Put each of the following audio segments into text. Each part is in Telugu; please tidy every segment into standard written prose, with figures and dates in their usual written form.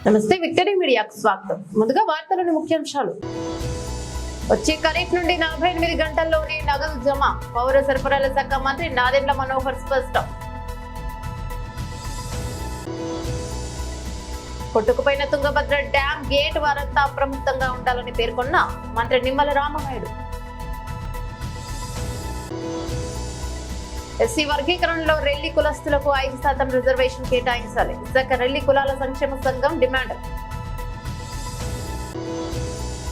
నమస్తే విక్టరీ మీడియాకు స్వాగతం. ముందుగా వార్తలోని ముఖ్యాంశాలు. వచ్చే ఖరీఫ్ నుండి 48 గంటల్లోనే నగదు జమ. పౌర సరఫరాల శాఖ మంత్రి నాదెండ్ల మనోహర్ స్పష్టం. కొట్టుకుపోయిన తుంగభద్ర డ్యాం గేట్ వారంతా అప్రమత్తంగా ఉండాలని పేర్కొన్న మంత్రి నిమ్మల రామనాయుడు. ఎస్సీ వర్గీకరణలో రెల్లి కులస్తులకు 5% రిజర్వేషన్ కేటాయించాలి. విశాఖ రెల్లి కులాల సంక్షేమ సంఘం డిమాండ్.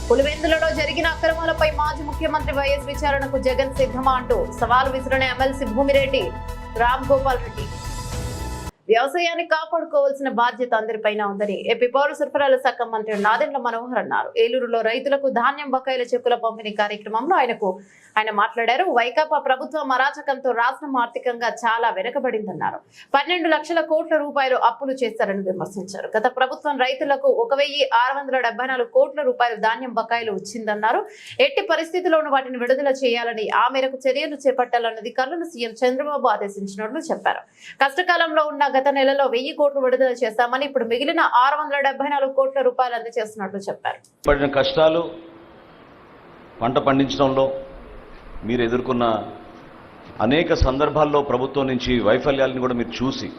పులివెందులలో జరిగిన అక్రమాలపై మాజీ ముఖ్యమంత్రి వైఎస్ విచారణకు జగన్ సిద్ధమా అంటూ సవాలు విసిరిన ఎమ్మెల్సీ భూమిరెడ్డి రామ్ గోపాల్ రెడ్డి. వ్యవసాయాన్ని కాపాడుకోవాల్సిన బాధ్యత అందరిపైన ఉందని ఏపీ పౌర సరఫరాల శాఖ మంత్రి నాదెండ్ల మనోహర్ అన్నారు. ఏలూరులో రైతులకు ధాన్యం బకాయిల చెక్కుల పంపిణీ కార్యక్రమంలో ఆయన మాట్లాడారు. వైకాపా ప్రభుత్వం అరాచకంతో రాష్ట్రం ఆర్థికంగా చాలా వెనుకబడిందన్నారు. 12 లక్షల కోట్ల రూపాయలు అప్పులు చేశారని విమర్శించారు. గత ప్రభుత్వం రైతులకు 1674 కోట్ల రూపాయలు ధాన్యం బకాయిలు ఇచ్చిందన్నారు. ఎట్టి పరిస్థితుల్లోనూ వాటిని విడుదల చేయాలని, ఆ మేరకు చర్యలు చేపట్టాలన్న అధికారులను సీఎం చంద్రబాబు ఆదేశించినట్లు చెప్పారు. కష్టకాలంలో ఉన్న గత నెలలో 1000 కోట్లు విడుదల చేశామని, ఇప్పుడు మిగిలిన 674 కోట్ల రూపాయలు అందజేస్తున్నట్లు చెప్పారు. పడిన కష్టాలు, పంట పండించడంలో మీరు ఎదుర్కొన్న అనేక సందర్భాల్లో ప్రభుత్వం నుంచి వైఫల్యాలను కూడా మీరు చూసి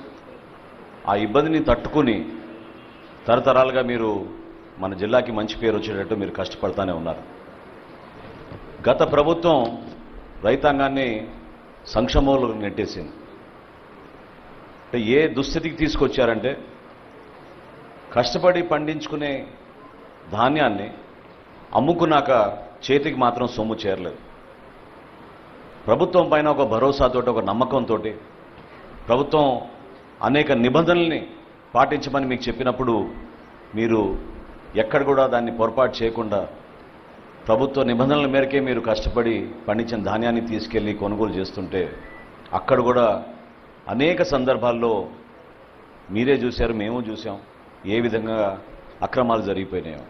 ఆ ఇబ్బందిని తట్టుకుని తరతరాలుగా మీరు మన జిల్లాకి మంచి పేరు వచ్చేటట్టు మీరు కష్టపడతానే ఉన్నారు. గత ప్రభుత్వం రైతాంగాన్ని సంక్షోభంలో నెట్టేసింది. అంటే ఏ దుస్థితికి తీసుకొచ్చారంటే, కష్టపడి పండించుకునే ధాన్యాన్ని అమ్ముకున్నాక చేతికి మాత్రం సొమ్ము చేరలేదు. ప్రభుత్వం పైన ఒక భరోసాతోటి, ఒక నమ్మకంతో ప్రభుత్వం అనేక నిబంధనల్ని పాటించమని మీకు చెప్పినప్పుడు మీరు ఎక్కడ కూడా దాన్ని పొరపాటు చేయకుండా ప్రభుత్వ నిబంధనల మేరకే మీరు కష్టపడి పండించిన ధాన్యాన్ని తీసుకెళ్లి కొనుగోలు చేస్తుంటే, అక్కడ కూడా అనేక సందర్భాల్లో మీరే చూశారు, మేము చూసాం ఏ విధంగా అక్రమాలు జరిగిపోయినాయో.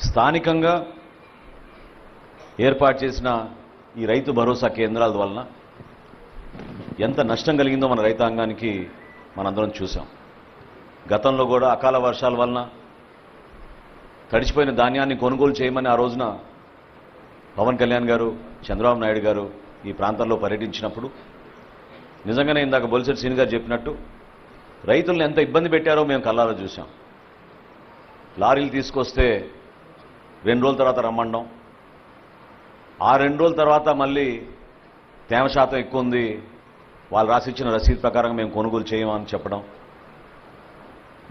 స్థానికంగా ఏర్పాటు చేసిన ఈ రైతు భరోసా కేంద్రాల వలన ఎంత నష్టం కలిగిందో మన రైతాంగానికి మనందరం చూసాం. గతంలో కూడా అకాల వర్షాల వలన తడిచిపోయిన ధాన్యాన్ని కొనుగోలు చేయమని ఆ రోజున పవన్ కళ్యాణ్ గారు, చంద్రబాబు నాయుడు గారు ఈ ప్రాంతంలో పర్యటించినప్పుడు నిజంగానే ఇందాక బొలిశెట్టి శ్రీని గారు చెప్పినట్టు రైతులను ఎంత ఇబ్బంది పెట్టారో మేము కళ్ళారా చూసాం. లారీలు తీసుకొస్తే 2 రోజుల తర్వాత రమ్మండం, ఆ 2 రోజుల తర్వాత మళ్ళీ తేమ శాతం ఎక్కువ ఉంది, వాళ్ళు రాసిచ్చిన రసీదు ప్రకారం మేము కొనుగోలు చేయమని చెప్పడం,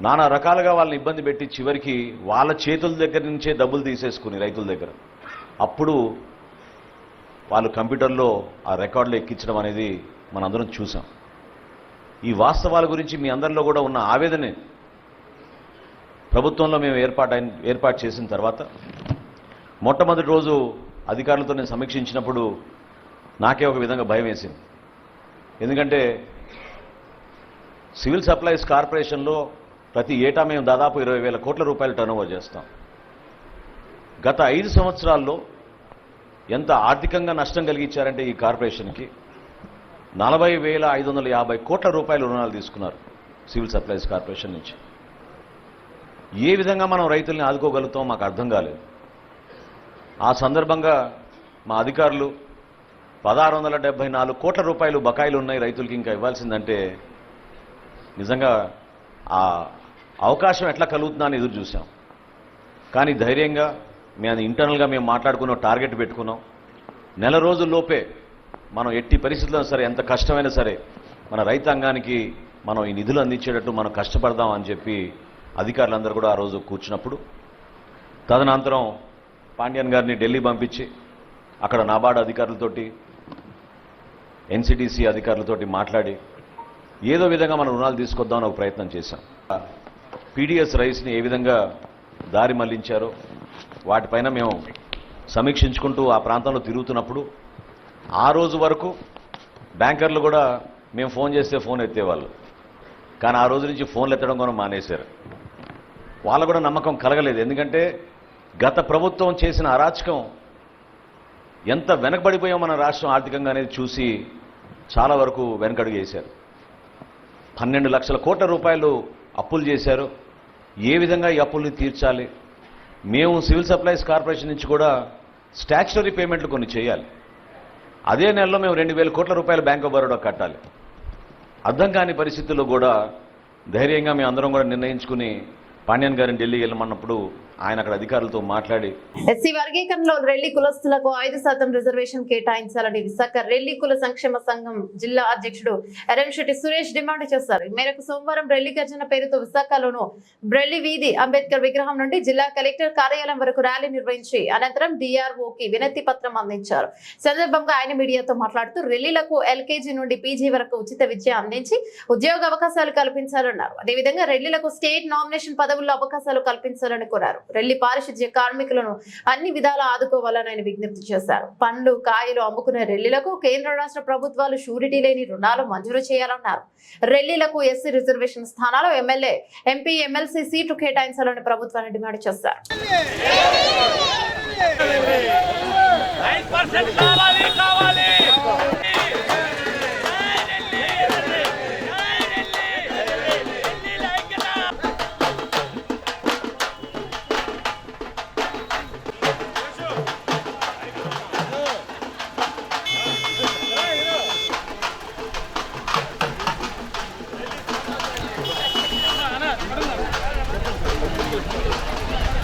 నానా రకాలుగా వాళ్ళని ఇబ్బంది పెట్టి చివరికి వాళ్ళ చేతుల దగ్గర నుంచే డబ్బులు తీసేసుకుని రైతుల దగ్గర అప్పుడు వాళ్ళు కంప్యూటర్లో ఆ రికార్డులు ఎక్కించడం అనేది మనందరం చూసాం. ఈ వాస్తవాల గురించి మీ అందరిలో కూడా ఉన్న ఆవేదన ప్రభుత్వంలో మేము ఏర్పాటు చేసిన తర్వాత మొట్టమొదటి రోజు అధికారులతో నేను సమీక్షించినప్పుడు నాకే ఒక విధంగా భయం వేసింది. ఎందుకంటే సివిల్ సప్లైస్ కార్పొరేషన్లో ప్రతి ఏటా మేము దాదాపు 20,000 కోట్ల రూపాయలు టర్నోవర్ చేస్తాం. గత 5 సంవత్సరాల్లో ఎంత ఆర్థికంగా నష్టం కలిగించారంటే ఈ కార్పొరేషన్కి 40,550 కోట్ల రూపాయలు రుణాలు తీసుకున్నారు సివిల్ సప్లైస్ కార్పొరేషన్ నుంచి. ఏ విధంగా మనం రైతుల్ని ఆదుకోగలుగుతాం మాకు అర్థం కాలేదు. ఆ సందర్భంగా మా అధికారులు 1674 కోట్ల రూపాయలు బకాయిలు ఉన్నాయి రైతులకి, ఇంకా ఇవ్వాల్సిందంటే నిజంగా ఆ అవకాశం ఎట్లా కలుగుతుందా అని ఎదురు చూసాం. కానీ ధైర్యంగా మేము ఇంటర్నల్గా మేము మాట్లాడుకున్న టార్గెట్ పెట్టుకున్నాం. నెల రోజుల్లోపే మనం ఎట్టి పరిస్థితుల్లో సరే, ఎంత కష్టమైనా సరే మన రైతాంగానికి మనం ఈ నిధులు అందించేటట్టు మనం కష్టపడదాం అని చెప్పి అధికారులందరూ కూడా ఆ రోజు కూర్చున్నప్పుడు, తదనంతరం పాండ్యన్ గారిని ఢిల్లీ పంపించి అక్కడ నాబార్డు అధికారులతోటి, ఎన్సిడిసి అధికారులతోటి మాట్లాడి ఏదో విధంగా మనం రుణాలు తీసుకొద్దామని ఒక ప్రయత్నం చేశాం. పీడిఎస్ రైస్ని ఏ విధంగా దారి మళ్లించారో వాటిపైన మేము సమీక్షించుకుంటూ ఆ ప్రాంతంలో తిరుగుతున్నప్పుడు, ఆ రోజు వరకు బ్యాంకర్లు కూడా మేము ఫోన్ చేస్తే ఫోన్ ఎత్తేవాళ్ళు, కానీ ఆ రోజు నుంచి ఫోన్లు ఎత్తడం కూడా మానేశారు. వాళ్ళకు కూడా నమ్మకం కలగలేదు. ఎందుకంటే గత ప్రభుత్వం చేసిన అరాచకం ఎంత వెనకబడిపోయాం మన రాష్ట్రం ఆర్థికంగా అనేది చూసి చాలా వరకు వెనకడుగు వేశారు. 12 లక్షల కోట్ల రూపాయలు అప్పులు చేశారు. ఏ విధంగా ఈ అప్పుల్ని తీర్చాలి. మేము సివిల్ సప్లైస్ కార్పొరేషన్ నుంచి కూడా స్టాచ్యుటరీ పేమెంట్లు కొన్ని చేయాలి. అదే నెలలో మేము 2,000 కోట్ల రూపాయలు బ్యాంక్ ఆఫ్ బరోడా కట్టాలి. అర్థం కాని పరిస్థితుల్లో కూడా ధైర్యంగా మేము అందరం కూడా నిర్ణయించుకుని పాండ్యన్ గారిని ఢిల్లీ వెళ్ళమన్నప్పుడు ఆయన అక్కడ అధికారులతో మాట్లాడి ఎస్సీ వర్గీకరణలో రెల్లి కులస్తులకు 5% రిజర్వేషన్ కేటాయించాలని విశాఖ రెల్లి కుల సంక్షేమ సంఘం జిల్లా అధ్యక్షుడు ఎరంశెట్టి సురేష్ డిమాండ్ చేశారు. ఈ మేరకు సోమవారం రెల్లి గర్జన పేరుతో విశాఖలోను బ్రెల్లి వీధి అంబేద్కర్ విగ్రహం నుండి జిల్లా కలెక్టర్ కార్యాలయం వరకు ర్యాలీ నిర్వహించి అనంతరం డిఆర్ఓకి వినతి పత్రం అందించారు. సందర్భంగా ఆయన మీడియాతో మాట్లాడుతూ రెల్లీలకు ఎల్కేజీ నుండి పీజీ వరకు ఉచిత విద్య అందించి ఉద్యోగ అవకాశాలు కల్పించాలన్నారు. అదేవిధంగా రెల్లీలకు స్టేట్ నామినేషన్ పదవుల్లో అవకాశాలు కల్పించాలని కోరారు. రెల్లి పారిశుధ్య కార్మికులను అన్ని విధాలా ఆదుకోవాలని ఆయన విజ్ఞప్తి చేశారు. పండ్లు కాయలు అమ్ముకునే రెల్లీలకు కేంద్ర రాష్ట్ర ప్రభుత్వాలు షూరిటీ లేని రుణాలు మంజూరు చేయాలన్నారు. రెల్లీలకు ఎస్సీ రిజర్వేషన్ స్థానాలు ఎమ్మెల్యే, ఎంపీ, ఎమ్మెల్సీ సీట్లు కేటాయించాలని ప్రభుత్వాన్ని డిమాండ్ చేశారు.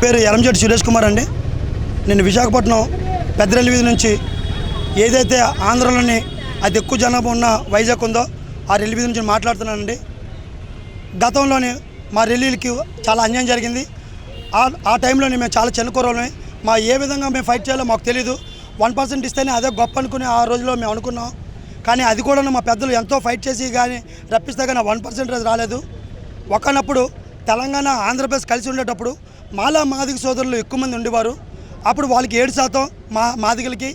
పేరు ఎరంశెట్టి సురేష్ కుమార్ అండి. నేను విశాఖపట్నం పెద్దరెల్లి వీధి నుంచి ఏదైతే ఆంధ్రలోని అతి ఎక్కువ జనాభా ఉన్న వైజాగ్ ఉందో ఆ రెల్లి వీధి నుంచి మాట్లాడుతున్నానండి. గతంలోని మా రెల్లీలకి చాలా అన్యాయం జరిగింది. ఆ టైంలోనే మేము చాలా చిన్నకూరలోనే ఏ విధంగా మేము ఫైట్ చేయాలో మాకు తెలీదు. 1% ఇస్తేనే అదే గొప్ప అనుకుని ఆ రోజులో మేము అనుకున్నాం. కానీ అది కూడా మా పెద్దలు ఎంతో ఫైట్ చేసి కానీ రప్పిస్తే కానీ 1% రాలేదు. ఒకనప్పుడు తెలంగాణ, ఆంధ్రప్రదేశ్ కలిసి ఉండేటప్పుడు మాదిగ సోదరులు ఎక్కువ మంది ఉండేవారు. అప్పుడు వాళ్ళకి 7%, మాదిగలకి,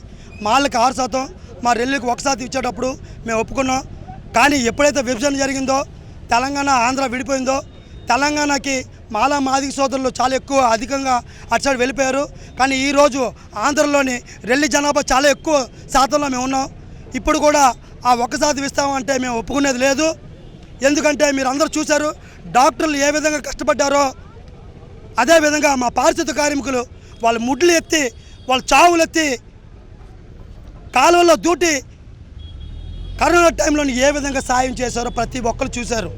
మాళ్ళకి 6%, మా రెల్లికి 1% ఇచ్చేటప్పుడు మేము ఒప్పుకున్నాం. కానీ ఎప్పుడైతే విభజన జరిగిందో, తెలంగాణ ఆంధ్ర విడిపోయిందో, తెలంగాణకి మాదిగ సోదరులు చాలా అధికంగా అటు సైడ్ వెళ్ళిపోయారు. కానీ ఈరోజు ఆంధ్రలోని రెల్లి జనాభా చాలా ఎక్కువ శాతంలో మేము ఉన్నాం. ఇప్పుడు కూడా ఆ 1% ఇస్తామంటే మేము ఒప్పుకునేది లేదు. ఎందుకంటే మీరు అందరూ చూశారు డాక్టర్లు ఏ విధంగా కష్టపడ్డారో, అదేవిధంగా మా పారిశుద్ధ కార్మికులు వాళ్ళ ముడ్లు ఎత్తి, వాళ్ళ చావులు ఎత్తి, కాలువల్లో దూటి కరోనా టైంలో ఏ విధంగా సాయం చేశారో ప్రతి ఒక్కరు చూశారు.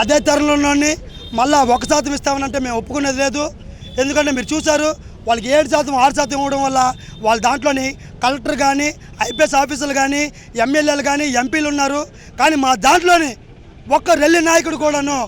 అదే తరుణంలోని మళ్ళీ 1% ఇస్తామనంటే మేము ఒప్పుకునేది లేదు. ఎందుకంటే మీరు చూశారు వాళ్ళకి 7%, 6% ఇవ్వడం వల్ల వాళ్ళ దాంట్లోని కలెక్టర్ కానీ, ఐపీఎస్ ఆఫీసర్లు కానీ, ఎమ్మెల్యేలు కానీ, ఎంపీలు ఉన్నారు. కానీ మా దాంట్లోని ఒక్క రెల్లి నాయకుడు కూడాను,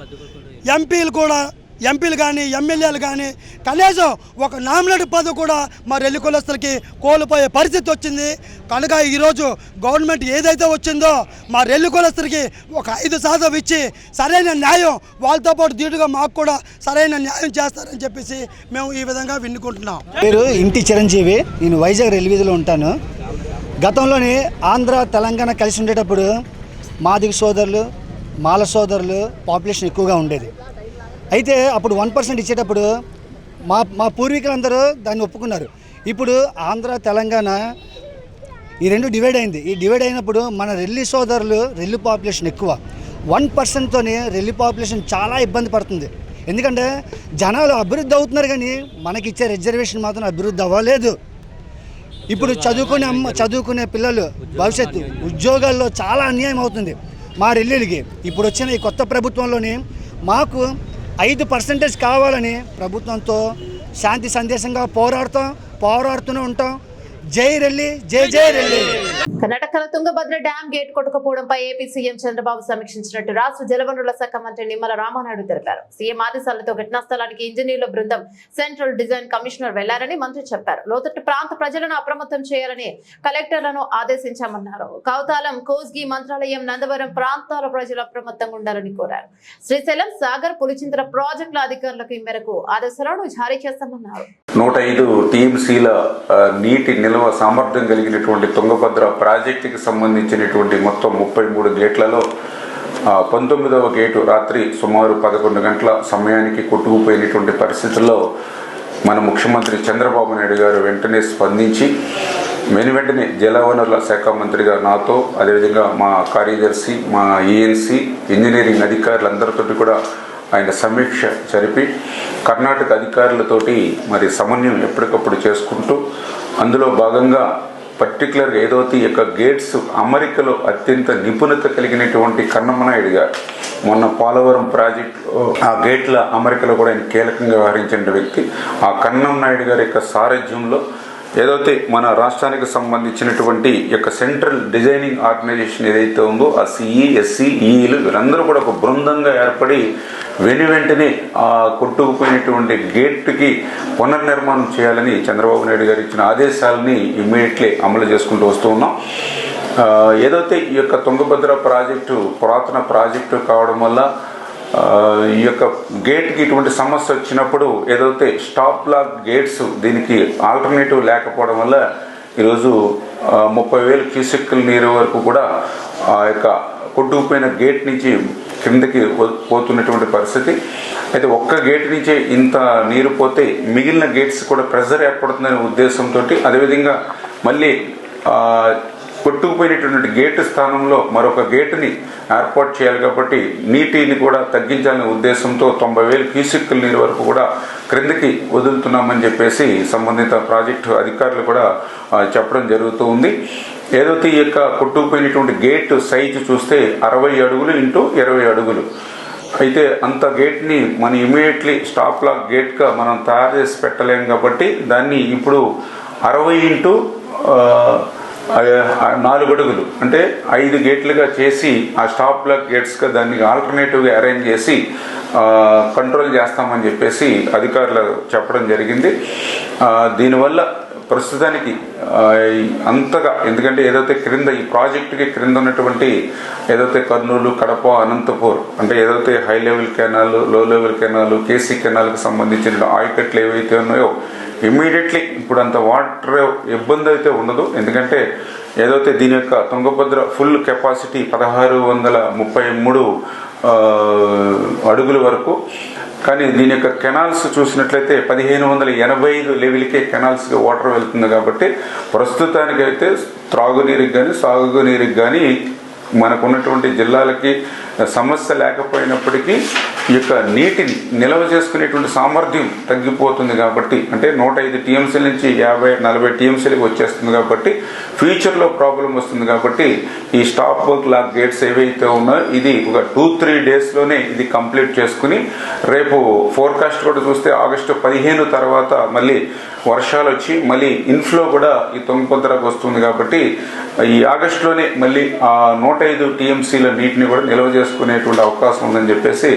ఎంపీలు కానీ, ఎమ్మెల్యేలు కానీ కనీసం ఒక నామినేట్ పదవి కూడా మా రెల్లి కులస్తులకి కోల్పోయే పరిస్థితి వచ్చింది. కనుక ఈరోజు గవర్నమెంట్ ఏదైతే వచ్చిందో మా రెల్లి కులస్తులకి ఒక 5% ఇచ్చి సరైన న్యాయం వాళ్ళతో పాటు ధీటుగా మాకు కూడా సరైన న్యాయం చేస్తారని చెప్పేసి మేము ఈ విధంగా విన్నుకుంటున్నాం. పేరు ఇంటి చిరంజీవి. నేను వైజాగ్ రెల్లి వీధిలో ఉంటాను. గతంలోని ఆంధ్ర, తెలంగాణ కలిసి ఉండేటప్పుడు మాదిగ సోదరులు, మాల సోదరులు పాపులేషన్ ఎక్కువగా ఉండేది. అయితే అప్పుడు 1% ఇచ్చేటప్పుడు మా పూర్వీకులందరూ దాన్ని ఒప్పుకున్నారు. ఇప్పుడు ఆంధ్ర, తెలంగాణ ఈ రెండు డివైడ్ అయింది. ఈ డివైడ్ అయినప్పుడు మన రెల్లి సోదరులు, రెల్లి పాపులేషన్ ఎక్కువ. 1%తోనే రెల్లి పాపులేషన్ చాలా ఇబ్బంది పడుతుంది. ఎందుకంటే జనాలు అభివృద్ధి అవుతున్నారు కానీ మనకిచ్చే రిజర్వేషన్ మాత్రం అభివృద్ధి అవ్వలేదు. ఇప్పుడు చదువుకునే పిల్లలు భవిష్యత్తు ఉద్యోగాల్లో చాలా అన్యాయం అవుతుంది మా రెల్లీలకి. ఇప్పుడు వచ్చిన ఈ కొత్త ప్రభుత్వంలోని మాకు 5% కావాలని ప్రభుత్వంతో శాంతి సందేశంగా పోరాడుతూనే ఉంటాం. జై రెల్లి, జై జై రెల్లి. కర్ణాటకలో తుంగభద్ర డ్యాం గేట్ కొట్టుకుపోవడంపై ఏపీ సీఎం చంద్రబాబు సమీక్షించినట్టు రాష్ట్ర జలవనరుల శాఖ మంత్రి నిమ్మల రామానాయుడు తెలిపారు. సీఎం ఆదేశాలతో ఘటనా స్థలానికి ఇంజనీర్ల బృందం, సెంట్రల్ డిజైన్ కమిషనర్ వెళ్లారని మంత్రి చెప్పారు. లోతట్టు ప్రాంత ప్రజలను అప్రమత్తం చేయాలని కలెక్టర్లను ఆదేశించామన్నారు. కౌతాలం, కోస్గి, మంత్రాలయం, నందవరం ప్రాంతాల ప్రజలు అప్రమత్తంగా ఉండాలని కోరారు. శ్రీశైలం, సాగర్, పులిచింతల ప్రాజెక్టుల అధికారులకు ఈ మేరకు ఆదేశాలను జారీ చేస్తామన్నారు. 105 టీఎంసీల నీటి నిల్వ సామర్థ్యం కలిగినటువంటి తుంగభద్ర ప్రాజెక్టుకి సంబంధించినటువంటి మొత్తం 33 గేట్లలో 19వ గేటు రాత్రి సుమారు 11 గంటల సమయానికి కొట్టుకుపోయినటువంటి పరిస్థితుల్లో మన ముఖ్యమంత్రి చంద్రబాబు నాయుడు గారు వెంటనే స్పందించి వెంటనే జలవనరుల శాఖ మంత్రిగా నాతో, అదేవిధంగా మా కార్యదర్శి, మా ఈఎన్సీ, ఇంజనీరింగ్ అధికారులందరితో కూడా ఆయన సమీక్ష జరిపి కర్ణాటక అధికారులతోటి మరి సమన్వయం ఎప్పటికప్పుడు చేసుకుంటూ అందులో భాగంగా పర్టికులర్గా ఏదైతే ఈ యొక్క గేట్స్ అమరికలో అత్యంత నిపుణత కలిగినటువంటి కన్నమనాయుడు గారు మొన్న పోలవరం ప్రాజెక్టు ఆ గేట్ల అమరికలో కూడా ఆయన కీలకంగా వ్యవహరించిన వ్యక్తి. ఆ కన్నమనాయుడు గారి యొక్క సారథ్యంలో ఏదైతే మన రాష్ట్రానికి సంబంధించినటువంటి యొక్క సెంట్రల్ డిజైనింగ్ ఆర్గనైజేషన్ ఏదైతే ఉందో ఆ సిఈ ఎస్సీ ఈఈలు వీరందరూ కూడా ఒక బృందంగా ఏర్పడి వెంటనే ఆ కొట్టుకుపోయినటువంటి గేట్కి పునర్నిర్మాణం చేయాలని చంద్రబాబు నాయుడు గారు ఇచ్చిన ఆదేశాలని ఇమ్మీడియట్లీ అమలు చేసుకుంటూ వస్తూ ఉన్నాం. ఏదైతే ఈ యొక్క తుంగభద్ర ప్రాజెక్టు పురాతన ప్రాజెక్టు కావడం వల్ల ఈ యొక్క గేట్కి ఇటువంటి సమస్య వచ్చినప్పుడు ఏదైతే స్టాప్ లాక్ గేట్స్ దీనికి ఆల్టర్నేటివ్ లేకపోవడం వల్ల ఈరోజు 30,000 క్యూసెక్కుల నీరు వరకు కూడా ఆ యొక్క కొట్టుకుపోయిన గేట్ నుంచి కిందకి పోతున్నటువంటి పరిస్థితి. అయితే ఒక్క గేట్ నుంచే ఇంత నీరు పోతే మిగిలిన గేట్స్ కూడా ప్రెజర్ ఏర్పడుతుందనే ఉద్దేశంతో అదేవిధంగా మళ్ళీ కొట్టుకుపోయినటువంటి గేటు స్థానంలో మరొక గేటుని ఏర్పాటు చేయాలి కాబట్టి నీటిని కూడా తగ్గించాలనే ఉద్దేశంతో 90,000 క్యూసెక్కుల నీరు వరకు కూడా క్రిందకి వదులుతున్నామని చెప్పేసి సంబంధిత ప్రాజెక్టు అధికారులు కూడా చెప్పడం జరుగుతూ ఉంది. ఏదైతే ఈ యొక్క కొట్టుకుపోయినటువంటి గేటు సైజు చూస్తే 60 అడుగులు ఇంటూ 20 అడుగులు. అయితే అంత గేట్ని మనం ఇమీడియట్లీ స్టాప్ లాక్ గేట్గా మనం తయారు చేసి పెట్టలేం కాబట్టి దాన్ని ఇప్పుడు 60 ఇంటూ 4 అడుగులు అంటే 5 గేట్లుగా చేసి ఆ స్టాప్ లాక్ గేట్స్గా దాన్ని ఆల్టర్నేటివ్గా అరేంజ్ చేసి కంట్రోల్ చేస్తామని చెప్పేసి అధికారులు చెప్పడం జరిగింది. దీనివల్ల ప్రస్తుతానికి అంతగా ఎందుకంటే ఏదైతే క్రింద ఈ ప్రాజెక్టుకి క్రింద ఉన్నటువంటి ఏదైతే కర్నూలు కడప అనంతపూర్ అంటే ఏదైతే హై లెవెల్ కెనాల్ లో లెవెల్ కెనాల్ కేసీ కెనాల్కి సంబంధించిన ఆయకట్లు ఏవైతే ఉన్నాయో ఇమ్మీడియట్లీ ఇప్పుడు అంత వాటర్ ఇబ్బంది అయితే ఉండదు. ఎందుకంటే ఏదైతే దీని యొక్క తుంగభద్ర ఫుల్ కెపాసిటీ 1633 అడుగుల వరకు. కానీ దీని యొక్క కెనాల్స్ చూసినట్లయితే 1585 లెవెల్కే కెనాల్స్కి వాటర్ వెళ్తుంది కాబట్టి ప్రస్తుతానికైతే త్రాగునీరుకి కానీ సాగునీరుకి కానీ మనకున్నటువంటి జిల్లాలకి సమస్య లేకపోయినప్పటికీ ఈ యొక్క నీటిని నిల్వ చేసుకునేటువంటి సామర్థ్యం తగ్గిపోతుంది కాబట్టి అంటే 105 టీఎంసీల నుంచి 50-40 టీఎంసీలకు వచ్చేస్తుంది కాబట్టి ఫ్యూచర్లో ప్రాబ్లం వస్తుంది కాబట్టి ఈ స్టాప్ లాక్ గేట్స్ ఏవైతే ఉన్నాయో ఇది ఒక 2-3 డేస్లోనే ఇది కంప్లీట్ చేసుకుని రేపు ఫోర్కాస్ట్ కూడా చూస్తే ఆగస్టు 15 తర్వాత మళ్ళీ వర్షాలు వచ్చి మళ్ళీ ఇన్ఫ్లో కూడా ఈ తుంగభద్రకు వస్తుంది కాబట్టి ఈ ఆగస్టులోనే మళ్ళీ ఆ 105 టీఎంసీల నీటిని కూడా నిల్వ చేసుకునేటువంటి అవకాశం ఉందని చెప్పేసి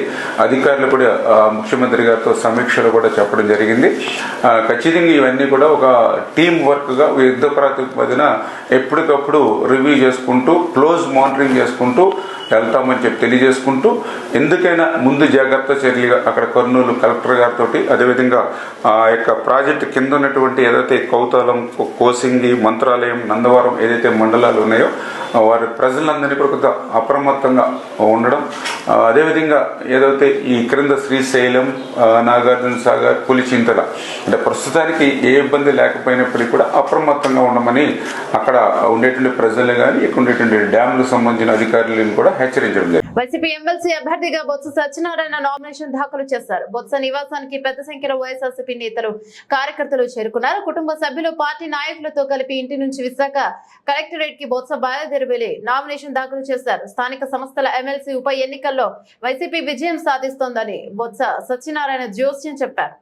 అధికారులు కూడా ముఖ్యమంత్రి గారితో సమీక్షలో కూడా చెప్పడం జరిగింది. ఖచ్చితంగా ఇవన్నీ కూడా ఒక టీం వర్క్గా యుద్ధ ప్రాతిపదికన ఎప్పటికప్పుడు రివ్యూ చేసుకుంటూ క్లోజ్ మానిటరింగ్ చేసుకుంటూ వెళ్తామని చెప్పి తెలియజేసుకుంటూ ఎందుకైనా ముందు జాగ్రత్త చర్యలుగా అక్కడ కర్నూలు కలెక్టర్ గారితో అదేవిధంగా ఆ యొక్క ప్రాజెక్టు కింద ఉన్నటువంటి ఏదైతే కౌతాలం కోసింగి మంత్రాలయం నందవరం ఏదైతే మండలాలు ఉన్నాయో వారి ప్రజలందరినీ కూడా కొంత అప్రమత్తంగా ఉండడం అదేవిధంగా ఏదైతే ఈ క్రింద శ్రీశైలం నాగార్జున సాగర్ పులిచింతల అంటే ప్రస్తుతానికి ఏ ఇబ్బంది లేకపోయినప్పటికీ కూడా అప్రమత్తంగా ఉండమని అక్కడ ఉండేటువంటి ప్రజలు కానీ ఇక్కడ ఉండేటువంటి డ్యాములకు సంబంధించిన అధికారులను కూడా హెచ్చరించడం జరిగింది. వైసీపీ ఎమ్మెల్సీ అభ్యర్థిగా బొత్స సత్యనారాయణ నామినేషన్ దాఖలు చేశారు. బొత్స నివాసానికి పెద్ద సంఖ్యలో వైఎస్ఆర్సీపీ నేతలు కార్యకర్తలు చేరుకున్నారు. కుటుంబ సభ్యులు పార్టీ నాయకులతో కలిపి ఇంటి నుంచి విశాఖ కలెక్టరేట్ కి బొత్స బయలుదేరి వెళ్లి నామినేషన్ దాఖలు చేశారు. స్థానిక సంస్థల ఎమ్మెల్సీ ఉప ఎన్నికల్లో వైసీపీ విజయం సాధిస్తోందని బొత్స సత్యనారాయణ జోస్యం చెప్పారు.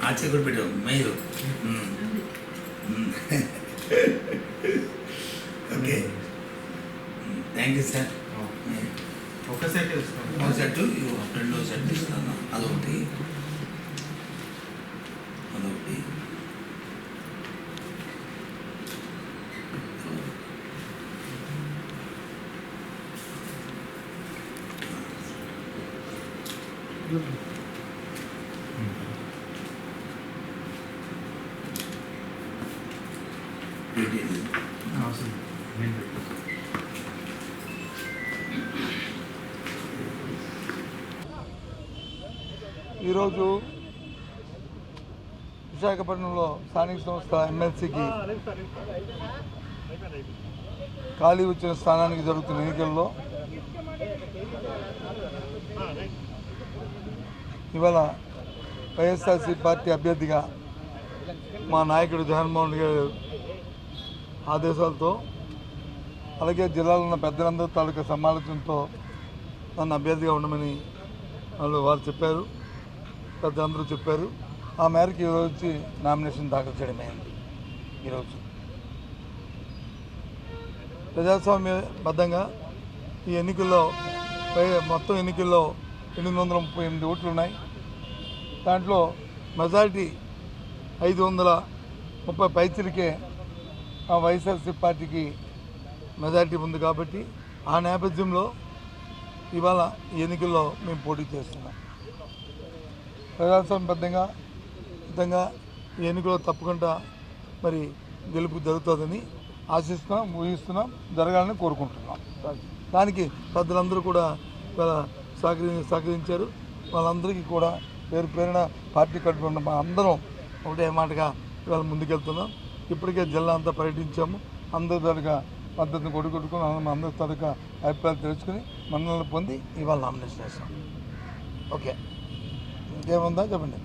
ఆచే కూడా పెట్టావు మీరు ఓకే థ్యాంక్ యూ సార్. ఒక సెట్ ఒక సెట్ రెండో సెట్ ఇస్తాను అదొకటి అదొకటి ఈరోజు విశాఖపట్నంలో స్థానిక సంస్థ ఎమ్మెల్సీకి ఖాళీ వచ్చిన స్థానానికి జరుగుతున్న ఎన్నికల్లో ఇవాళ వైఎస్ఆర్సీ పార్టీ అభ్యర్థిగా మా నాయకుడు జగన్మోహన్ రెడ్డి గారి ఆదేశాలతో అలాగే జిల్లాలో ఉన్న పెద్దలందరూ తాలూకా సమాలోచనతో నన్ను అభ్యర్థిగా ఉండమని వారు చెప్పారు, పెద్దలందరూ చెప్పారు. ఆ మేరకు ఈరోజు వచ్చి నామినేషన్ దాఖలు చేయడం అయింది. ఈరోజు ప్రజాస్వామ్యబద్ధంగా ఈ ఎన్నికల్లో మొత్తం ఎన్నికల్లో 838 ఓట్లు ఉన్నాయి. దాంట్లో మెజారిటీ 530 పైచిలకే ఆ వైఎస్ఆర్సీ పార్టీకి మెజారిటీ ఉంది. కాబట్టి ఆ నేపథ్యంలో ఇవాళ ఈ ఎన్నికల్లో మేము పోటీ చేస్తున్నాం. ప్రజాస్వామ్యబద్ధంగా విధంగా ఈ ఎన్నికల్లో తప్పకుండా మరి గెలుపు జరుగుతుందని ఆశిస్తున్నాం, ఊహిస్తున్నాం, జరగాలని కోరుకుంటున్నాం. దానికి పెద్దలందరూ కూడా సహకరించారు. వాళ్ళందరికీ కూడా పేరు పేరున పార్టీ కట్టుకున్న మా అందరం ఒకటే మాటగా ఇవాళ ముందుకెళ్తున్నాం. ఇప్పటికే జిల్లా అంతా పర్యటించాము. అందరి తాలూకా పద్ధతిని కొడుకొట్టుకుని అందరి తాలూకా అభిప్రాయాలు తెలుసుకుని మన్నలను పొంది ఇవాళ నామినేషన్ చేస్తాం. ఓకే, ఇంకేముందా చెప్పండి.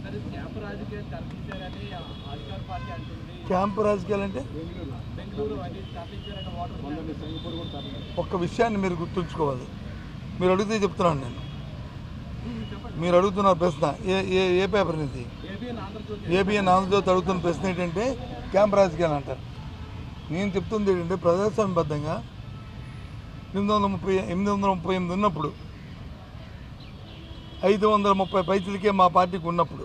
క్యాంపు రాజకీయాలు అంటే ఒక్క విషయాన్ని మీరు గుర్తుంచుకోవాలి. మీరు అడిగితే చెప్తున్నాను నేను. మీరు అడుగుతున్న ప్రశ్న ఏ పేపర్ ఇది? ఏబిఎన్ ఆంధ్రజ్యోతి అడుగుతున్న ప్రశ్న ఏంటంటే క్యాంప్ రాజకీయాలు అంటారు. నేను చెప్తుంది ఏంటంటే ప్రజాస్వామ్యబద్ధంగా 838 ఉన్నప్పుడు 530 పైసలకే మా పార్టీకి ఉన్నప్పుడు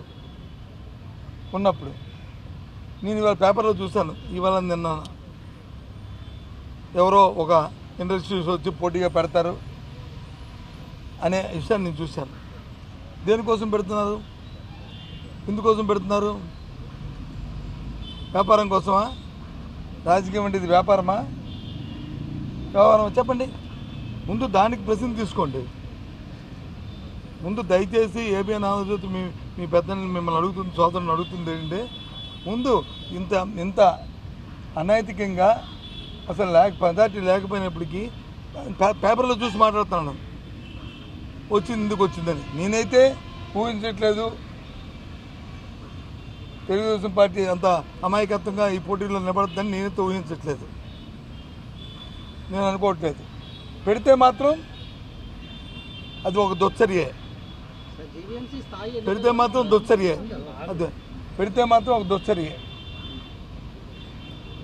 నేను ఇవాళ పేపర్లో చూశాను. ఇవాళ నిన్న ఎవరో ఒక ఇండస్ట్రీస్ వచ్చి పోటీగా పెడతారు అనే విషయాన్ని నేను చూశాను. దేనికోసం పెడుతున్నారు? ఎందుకోసం పెడుతున్నారు? వ్యాపారం కోసమా? రాజకీయం అంటే ఇది వ్యాపారమా? వ్యవహారమా? చెప్పండి. ముందు దానికి ప్రశ్న తీసుకోండి. ముందు దయచేసి ఏబిఎన్ ఆంధ్రజ్యోతి మీ పెద్దల్ని మిమ్మల్ని అడుగుతుంది, సోదరుని అడుగుతుంది ఏంటంటే ముందు ఇంత అనైతికంగా అసలు మెజార్టీ లేకపోయినప్పటికీ పేపర్లో చూసి మాట్లాడుతున్నాను వచ్చింది ఎందుకు వచ్చిందని. నేనైతే ఊహించట్లేదు. తెలుగుదేశం పార్టీ అంత అమాయకత్వంగా ఈ పోటీలో నిలబడద్దని నేనైతే ఊహించట్లేదు, నేను అనుకోవట్లేదు. పెడితే మాత్రం అది ఒక దుశ్చర్యే. పెడితే మాత్రం దుశ్చర్యే. అదే పెడితే మాత్రం ఒక దుశ్చర్యే.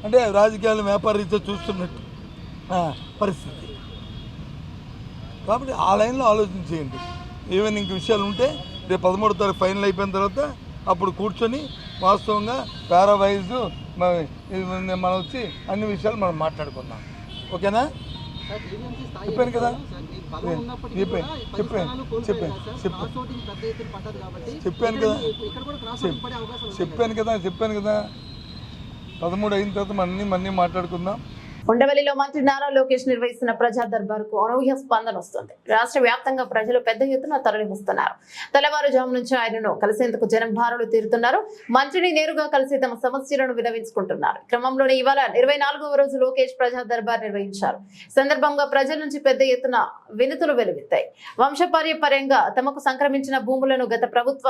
అంటే రాజకీయాలు వ్యాపార రీత్యా చూస్తున్నట్టు పరిస్థితి. కాబట్టి ఆ లైన్లో ఆలోచించేయండి. ఈవెన్ ఇంక విషయాలు ఉంటే రేపు 13వ తారీఖు ఫైనల్ అయిపోయిన తర్వాత అప్పుడు కూర్చొని వాస్తవంగా పారావైజ్ మనం వచ్చి అన్ని విషయాలు మనం మాట్లాడుకుందాం. ఓకేనా? చెప్పాను కదా చెప్పాను కదా 13 అయిన తర్వాత మన్నీ మాట్లాడుకుందాం. ఉండవల్లిలో మంత్రి నారా లోకేష్ నిర్వహిస్తున్న ప్రజా దర్బార్కు అనూహ్య స్పందన వస్తుంది. రాష్ట్ర వ్యాప్తంగా ప్రజలు పెద్ద ఎత్తున తరలివస్తున్నారు. తెల్లవారుజాము నుంచి ఆయనను కలిసేందుకు జనం బారులు తీరుతున్నారు. మంత్రిని నేరుగా కలిసి తమ సమస్యలను విన్నవించుకుంటున్నారు. క్రమంలోనే ఇవాళ 24వ రోజు లోకేష్ ప్రజా దర్బార్ నిర్వహించారు. సందర్భంగా ప్రజల నుంచి పెద్ద ఎత్తున వినతులు వెలువెత్తాయి. వంశపార్యపర్యంగా తమకు సంక్రమించిన భూములను గత ప్రభుత్వ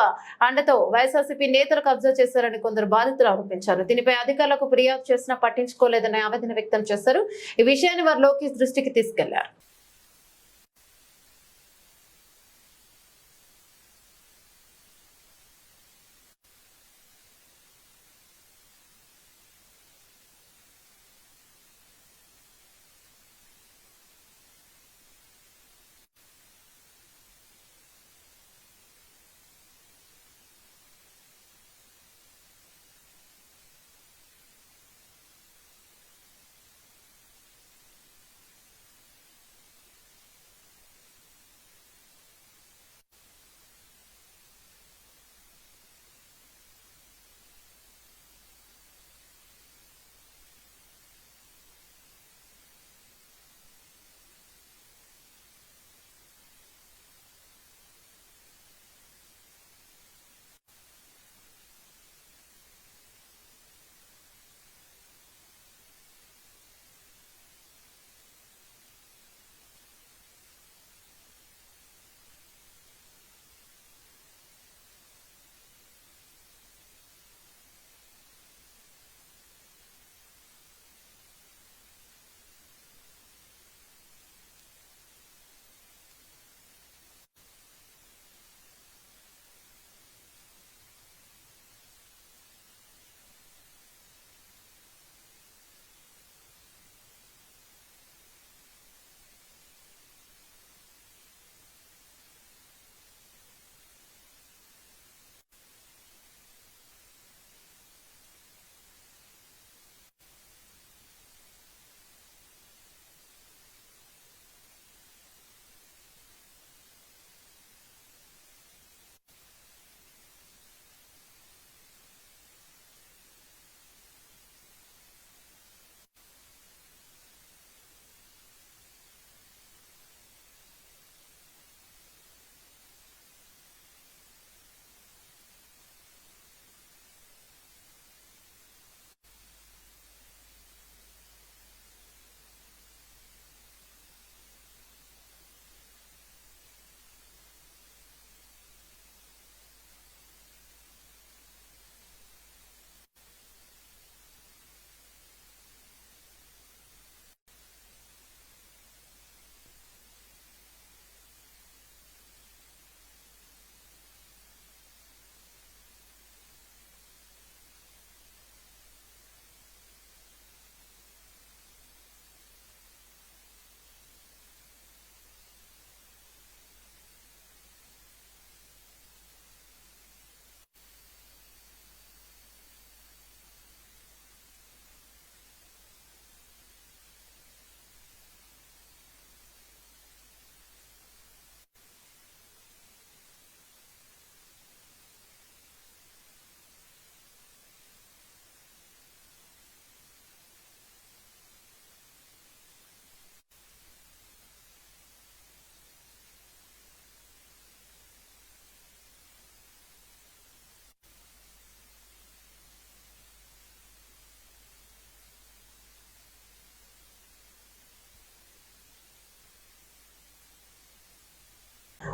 అండతో వైఎస్ఆర్సీపీ నేతలు కబ్జా చేశారని కొందరు బాధితులు ఆరోపించారు. దీనిపై అధికారులకు ఫిర్యాదు చేసినా పట్టించుకోలేదని ఆవేదన వ్యక్తం చేశారు. ఈ విషయాన్ని వారు లోకేష్ దృష్టికి తీసుకెళ్లారు.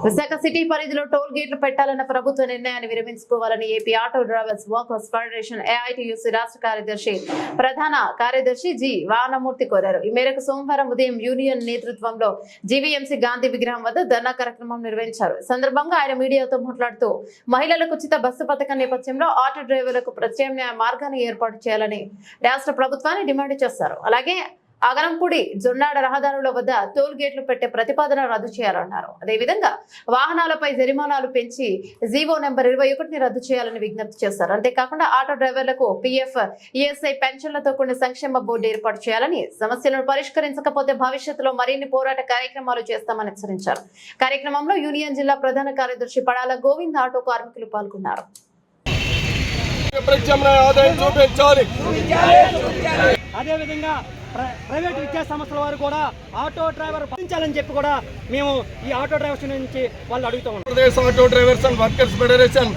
విశాఖ సిటీ పరిధిలో టోల్ గేట్లు పెట్టాలన్న ప్రభుత్వ నిర్ణయాన్ని విరమించుకోవాలని AP auto drivers workers federation AITUC రాష్ట్ర కార్యదర్శి ప్రధాన కార్యదర్శి జి వానమూర్తి కోరారు. ఈ మేరకు సోమవారం ఉదయం యూనియన్ నేతృత్వంలో జీవీఎంసీ గాంధీ విగ్రహం వద్ద ధర్నా కార్యక్రమం నిర్వహించారు. ఈ సందర్భంగా ఆయన మీడియాతో మాట్లాడుతూ మహిళలకు ఉచిత బస్సు పథకం నేపథ్యంలో ఆటో డ్రైవర్లకు ప్రత్యామ్నాయ మార్గాన్ని ఏర్పాటు చేయాలని రాష్ట్ర ప్రభుత్వాన్ని డిమాండ్ చేశారు. అలాగే అగనంపూడి జొన్నాడ రహదారుల వద్ద టోల్ గేట్లు పెట్టే ప్రతిపాదన రద్దు చేయాలన్నారు. అదేవిధంగా వాహనాలపై జరిమానాలు పెంచి జీవో నెంబర్ 21ని రద్దు చేయాలని విజ్ఞప్తి చేశారు. అంతేకాకుండా ఆటో డ్రైవర్లకు PF, ESI పెన్షన్లతో కూడిన సంక్షేమ బోర్డు ఏర్పాటు చేయాలని, సమస్యలను పరిష్కరించకపోతే భవిష్యత్తులో మరిన్ని పోరాట కార్యక్రమాలు చేస్తామని హెచ్చరించారు. కార్యక్రమంలో యూనియన్ జిల్లా ప్రధాన కార్యదర్శి పడాల గోవింద్, ఆటో కార్మికులు పాల్గొన్నారు. అదేవిధంగా ప్రైవేట్ విద్యా సంస్థల వారు కూడా ఆటో డ్రైవర్ పంపించాలని చెప్పి కూడా మేము ఈ ఆటో డ్రైవర్స్ నుంచి వాళ్ళు అడుగుతూ ఉన్నాం. Andhra Pradesh auto drivers and workers federation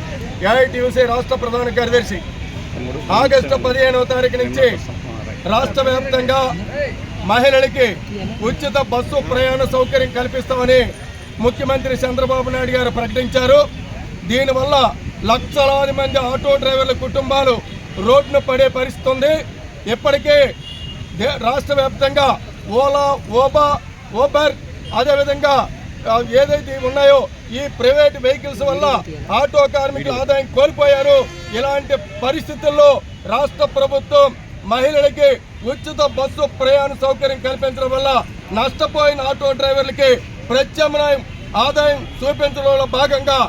AITUC రాష్ట్ర ప్రధాన కార్యదర్శి ఆగస్టు 15వ తారీఖు నుంచి రాష్ట్ర వ్యాప్తంగా మహిళలకి ఉచిత బస్సు ప్రయాణ సౌకర్యం కల్పిస్తామని ముఖ్యమంత్రి చంద్రబాబు నాయుడు గారు ప్రకటించారు. దీనివల్ల లక్షలాది మంది ఆటో డ్రైవర్ల కుటుంబాలు రోడ్డున పడే పరిస్థితి ఉంది. ఇప్పటికే రాష్ట్ర వ్యాప్తంగా ఓలా, ఊబర్ అదేవిధంగా ఏదైతే ఉన్నాయో ఈ ప్రైవేట్ వెహికల్స్ వల్ల ఆటో కార్మికుల ఆదాయం కోల్పోయారు. ఇలాంటి పరిస్థితుల్లో రాష్ట్ర ప్రభుత్వం మహిళలకి ఉచిత బస్సు ప్రయాణ సౌకర్యం కల్పించడం వల్ల నష్టపోయిన ఆటో డ్రైవర్లకి ప్రత్యామ్నాయం ఆదాయం చూపించడంలో భాగంగా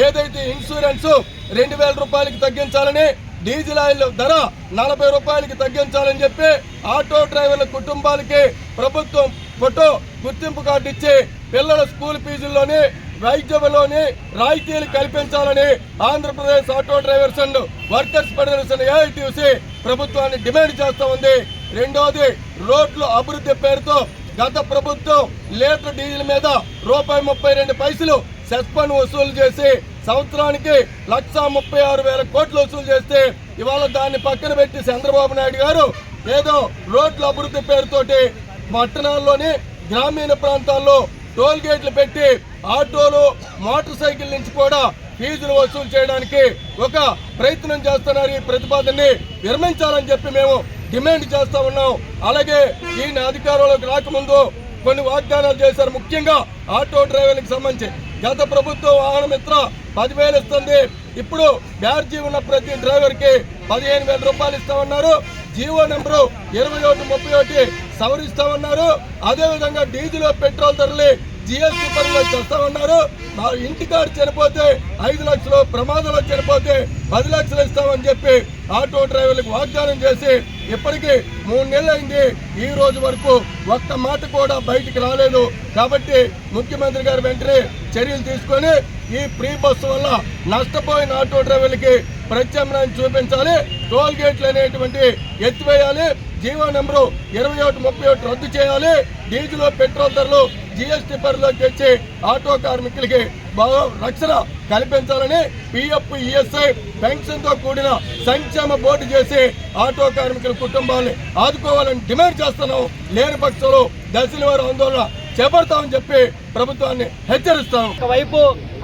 ఏదైతే ఇన్సూరెన్స్ 2000 రూపాయలకి తగ్గించాలని, డీజిల్ ఆయిల్ ధర 40 రూపాయలకి తగ్గించాలని చెప్పి ఆటో డ్రైవర్ల కుటుంబాలకి ప్రభుత్వం ఫోటో గుర్తింపు కార్డు ఇచ్చి పిల్లల స్కూల్ ఫీజుల్లోని, వైద్యంలోని రాయితీలు కల్పించాలని Andhra Pradesh auto drivers and workers federation AITUC ప్రభుత్వాన్ని డిమాండ్ చేస్తూ ఉంది. రెండోది, రోడ్లు అభివృద్ధి పేరుతో గత ప్రభుత్వం లీటర్ డీజిల్ మీద ₹32 సెస్పన్ వసూలు చేసి సంవత్సరానికి 136,000 కోట్లు వసూలు చేస్తే ఇవాళ దాన్ని పక్కన పెట్టి చంద్రబాబు నాయుడు గారు ఏదో రోడ్ల అభివృద్ధి పేరుతోటి పట్టణాల్లోని గ్రామీణ ప్రాంతాల్లో టోల్ గేట్లు పెట్టి ఆటోలు, మోటార్ సైకిల్ నుంచి కూడా ఫీజులు వసూలు చేయడానికి ఒక ప్రయత్నం చేస్తున్నారు. ఈ ప్రతిపాదనని విరమించాలని చెప్పి మేము డిమాండ్ చేస్తా ఉన్నాం. అలాగే ఈయన అధికారంలోకి రాకముందు కొన్ని వాగ్దానాలు చేశారు. ముఖ్యంగా ఆటో డ్రైవర్లకు సంబంధించి గత ప్రభుత్వం వాహన మిత్ర 10,000 ఇస్తుంది. ఇప్పుడు బ్యాడ్జీ ఉన్న ప్రతి డ్రైవర్కి 15,000 రూపాయలు ఇస్తామన్నారు. GO number 2131 సవరిస్తామన్నారు. అదేవిధంగా డీజిల్, పెట్రోల్ ధరలు GST పరిధిలో చేస్తామన్నారు. మా ఇంటికాడు చనిపోతే 5 లక్షలు, ప్రమాదంలో చనిపోతే 10 లక్షలు ఇస్తామని చెప్పి ఆటో డ్రైవర్లకు వాగ్దానం చేసి ఇప్పటికీ 3 నెలలు అయింది. ఈ రోజు వరకు ఒక్క మాట కూడా బయటికి రాలేదు. కాబట్టి ముఖ్యమంత్రి గారు వెంటనే చర్యలు తీసుకొని ఈ ఫ్రీ బస్సు వల్ల నష్టపోయిన ఆటో డ్రైవర్లకి ప్రత్యామ్నాయం చూపించాలి. టోల్ గేట్లు అనేటువంటి ఎత్తివేయాలి. జీవో నెంబరు 2131 రద్దు చేయాలి. డీజిల్, పెట్రోల్ ధరలు GST పరిధిలోకి తెచ్చి ఆటో కార్మికులకి రక్షణ కల్పించాలని, PF, ESI పెన్షన్తో కూడిన సంక్షేమ బోర్డు చేసి ఆటో కార్మికుల కుటుంబాన్ని ఆదుకోవాలని డిమాండ్ చేస్తున్నాం. లేని పక్షంలో దశల వారు ఆందోళన చేపడతామని చెప్పి ప్రభుత్వాన్ని హెచ్చరిస్తాం. ఒకవైపు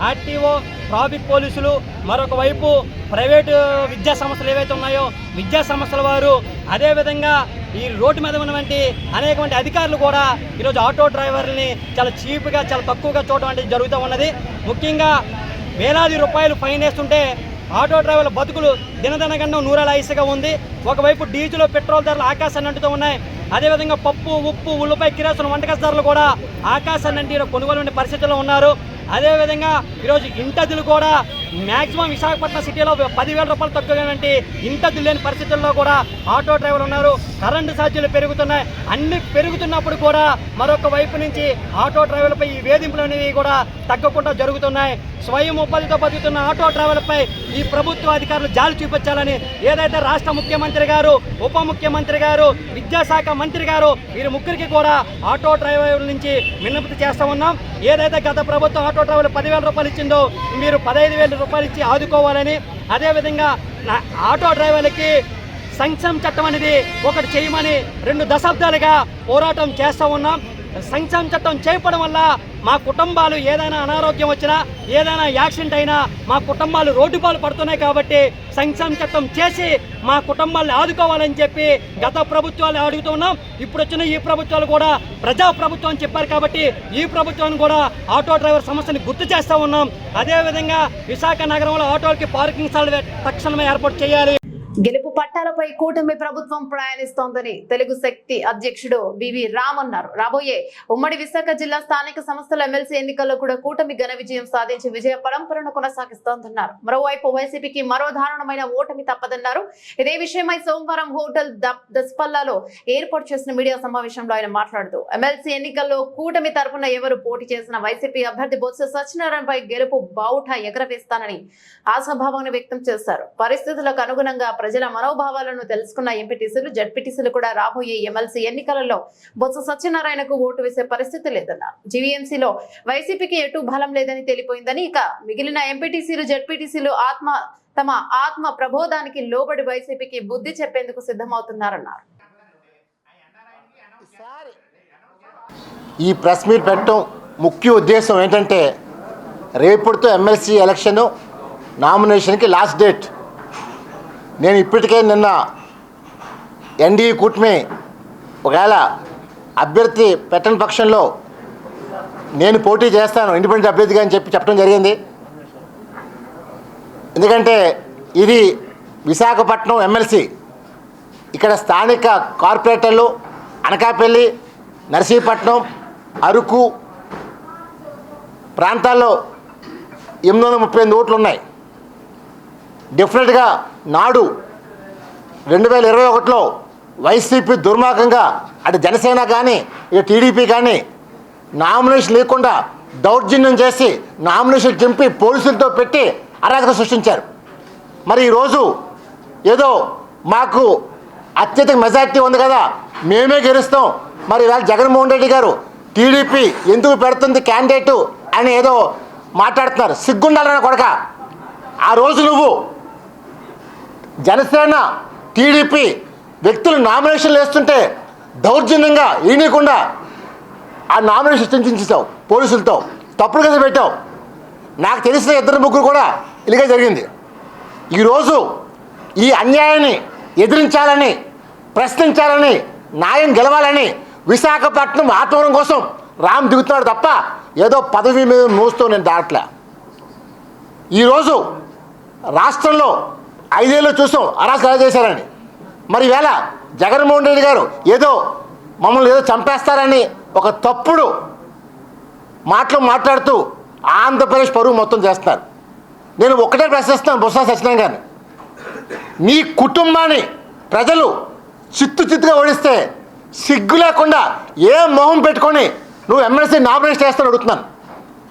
ఆర్టీఓ, ట్రాఫిక్ పోలీసులు, మరొక వైపు ప్రైవేటు విద్యా సంస్థలు ఏవైతే ఉన్నాయో విద్యా సంస్థల వారు, అదేవిధంగా ఈ రోడ్డు మీద ఉన్నటువంటి అనేకమంది అధికారులు కూడా ఈరోజు ఆటో డ్రైవర్లని చాలా చీప్గా, చాలా తక్కువగా చూడడం అనేది జరుగుతూ ఉన్నది. ముఖ్యంగా వేలాది రూపాయలు ఫైన్ వేస్తుంటే ఆటో డ్రైవర్ల బతుకులు దినదినగండం నూరాల ఐసుగా ఉంది. ఒకవైపు డీజిల్, పెట్రోల్ ధరలు ఆకాశాన్ని అంటుతూ ఉన్నాయి. అదేవిధంగా పప్పు, ఉప్పు, ఉల్లిపాయ, కిరోసిన్ వంటకాల ధరలు కూడా ఆకాశాన్ని అంటే కొనుగోలు పరిస్థితుల్లో ఉన్నారు. అదేవిధంగా ఈరోజు ఇంటద్దులు కూడా మ్యాక్సిమం విశాఖపట్నం సిటీలో 10,000 రూపాయలు తక్కువగానంటే ఇంటద్దులు లేని పరిస్థితుల్లో కూడా ఆటో డ్రైవర్లు ఉన్నారు. కరెంటు ఛార్జీలు పెరుగుతున్నాయి. అన్ని పెరుగుతున్నప్పుడు కూడా మరొక వైపు నుంచి ఆటో డ్రైవర్లపై ఈ వేధింపులు అనేవి కూడా తగ్గకుండా జరుగుతున్నాయి. స్వయం ఉపాధితో బతుకుతున్న ఆటో డ్రైవర్లపై ఈ ప్రభుత్వ అధికారులు జాలి చూపించాలని ఏదైతే రాష్ట్ర ముఖ్యమంత్రి గారు, ఉప ముఖ్యమంత్రి గారు, విద్యాశాఖ మంత్రి గారు వీరి ముగ్గురికి కూడా ఆటో డ్రైవర్ల నుంచి విన్నపతి చేస్తూ ఉన్నాం. ఏదైతే గత ప్రభుత్వం ఆటో డ్రైవర్లు 10,000 రూపాయలు ఇచ్చిందో మీరు 15,000 రూపాయలు ఇచ్చి ఆదుకోవాలని, అదేవిధంగా ఆటో డ్రైవర్లకి సంక్షేమ చట్టం అనేది ఒకటి చేయమని 2 దశాబ్దాలుగా పోరాటం చేస్తూ ఉన్నాం. సంక్షేమ చట్టం చేయడం వల్ల మా కుటుంబాలు ఏదైనా అనారోగ్యం వచ్చినా ఏదైనా యాక్సిడెంట్ అయినా మా కుటుంబాలు రోడ్డు పాలు పడుతున్నాయి. కాబట్టి సంక్షేమ చట్టం చేసి మా కుటుంబాలను ఆదుకోవాలని చెప్పి గత ప్రభుత్వాలు అడుగుతున్నాం. ఇప్పుడు వచ్చిన ఈ ప్రభుత్వాలు కూడా ప్రజా ప్రభుత్వం అని చెప్పారు. కాబట్టి ఈ ప్రభుత్వాన్ని కూడా ఆటో డ్రైవర్ సమస్యని గుర్తు చేస్తూ ఉన్నాం. అదేవిధంగా విశాఖ నగరంలో ఆటోలకి పార్కింగ్ స్థలాలు తక్షణమే ఏర్పాటు చేయాలి. గెలుపు పట్టాలపై కూటమి ప్రభుత్వం ప్రయాణిస్తోందని తెలుగు శక్తి అధ్యక్షుడు వివి రామ్ అన్నారు. రాబోయే ఉమ్మడి విశాఖ జిల్లా స్థానిక సంస్థల ఎమ్మెల్సీ ఎన్నికల్లో కూడా కూటమి ఘన విజయం సాధించి విజయ పరంపరను కొనసాగిస్తోందన్నారు. మరోవైపు వైసీపీకి మరో దారుణమైన ఓటమి తప్పదన్నారు. ఇదే విషయమై సోమవారం హోటల్ దస్పల్లాలో ఏర్పాటు చేసిన మీడియా సమావేశంలో ఆయన మాట్లాడుతూ ఎమ్మెల్సీ ఎన్నికల్లో కూటమి తరఫున ఎవరు పోటీ చేసిన వైసీపీ అభ్యర్థి బొత్స సత్యనారాయణపై గెలుపు బావుటా ఎగరవేస్తానని ఆశాభావాన్ని వ్యక్తం చేశారు. పరిస్థితులకు అనుగుణంగా ప్రజల మనోభావాలను తెలుసుకున్న ఎంపీటీసీలు జడ్పీటీసీలు కూడా రాబోయే ఎమ్మెల్సీ ఎన్నికలలో బొత్స సత్యనారాయణకు ఓటు వేసే పరిస్థితి లేదన్నారు. జీవీఎంసీలో వైసీపీకి ఎటు బలం లేదని తెలిపోయిందని, ఇక మిగిలిన ఎంపీటీసీలు జడ్పీటీసీలు తమ ఆత్మ ప్రబోధానికి లోబడి వైసీపీకి బుద్ధి చెప్పేందుకు సిద్ధమవుతున్నారన్నారు. ఈ ప్రెస్ మీట్ పెట్టడం ముఖ్య ఉద్దేశం ఏంటంటే రేపటితో ఎమ్మెల్సీ ఎలక్షన్ నామినేషన్కి లాస్ట్ డేట్. నేను ఇప్పటికే నిన్న ఎన్డీఏ కూటమి ఒకవేళ అభ్యర్థి పెట్టని పక్షంలో నేను పోటీ చేస్తాను ఇండిపెండెంట్ అభ్యర్థిగా అని చెప్పడం జరిగింది. ఎందుకంటే ఇది విశాఖపట్నం ఎమ్మెల్సీ, ఇక్కడ స్థానిక కార్పొరేటర్లు అనకాపల్లి, నర్సీపట్నం, అరకు ప్రాంతాల్లో 838 ఓట్లు ఉన్నాయి. డెఫినెట్గా నాడు 2021లో వైసీపీ దుర్మార్గంగా అటు జనసేన కానీ ఇటు టీడీపీ కానీ నామినేషన్ లేకుండా దౌర్జన్యం చేసి నామినేషన్ చింపి పోలీసులతో పెట్టి అరాచకం సృష్టించారు. మరి ఈరోజు ఏదో మాకు అత్యధిక మెజార్టీ ఉంది కదా మేమే గెలుస్తాం, మరి ఇవాళ జగన్మోహన్ రెడ్డి గారు టీడీపీ ఎందుకు పెడుతుంది క్యాండిడేటు అని ఏదో మాట్లాడుతున్నారు. సిగ్గుండాలన్న కొడక. ఆ రోజు నువ్వు జనసేన టీడీపీ వ్యక్తులు నామినేషన్లు వేస్తుంటే దౌర్జన్యంగా ఈయనకుండా ఆ నామినేషన్ సృష్టించేసావు పోలీసులతో, తప్పుడు కేసు పెట్టావు. నాకు తెలిసిన 2-3 కూడా ఇలాగే జరిగింది. ఈరోజు ఈ అన్యాయాన్ని ఎదిరించాలని, ప్రశ్నించాలని, న్యాయం గెలవాలని విశాఖపట్నం ఆత్మగౌరవం కోసం రామ్ దిగుతున్నాడు తప్ప ఏదో పదవి మీద మోస్తూ నేను దాటలే. ఈరోజు రాష్ట్రంలో 5 ఏళ్ళు చూసాం అరాచకాలు చేశారని. మరి ఈవేళ జగన్మోహన్ రెడ్డి గారు ఏదో మమ్మల్ని ఏదో చంపేస్తారని ఒక తప్పుడు మాటలు మాట్లాడుతూ ఆంధ్రప్రదేశ్ పరువు మొత్తం చేస్తున్నారు. నేను ఒకటే ప్రశ్నిస్తాను బొత్స సత్యనారాయణ గారిని, నీ కుటుంబాన్ని ప్రజలు చిత్తుగా ఓడిస్తే సిగ్గు లేకుండా ఏ మొహం పెట్టుకొని నువ్వు ఎమ్మెల్సీ నామినేషన్ చేస్తాను అడుగుతున్నాను.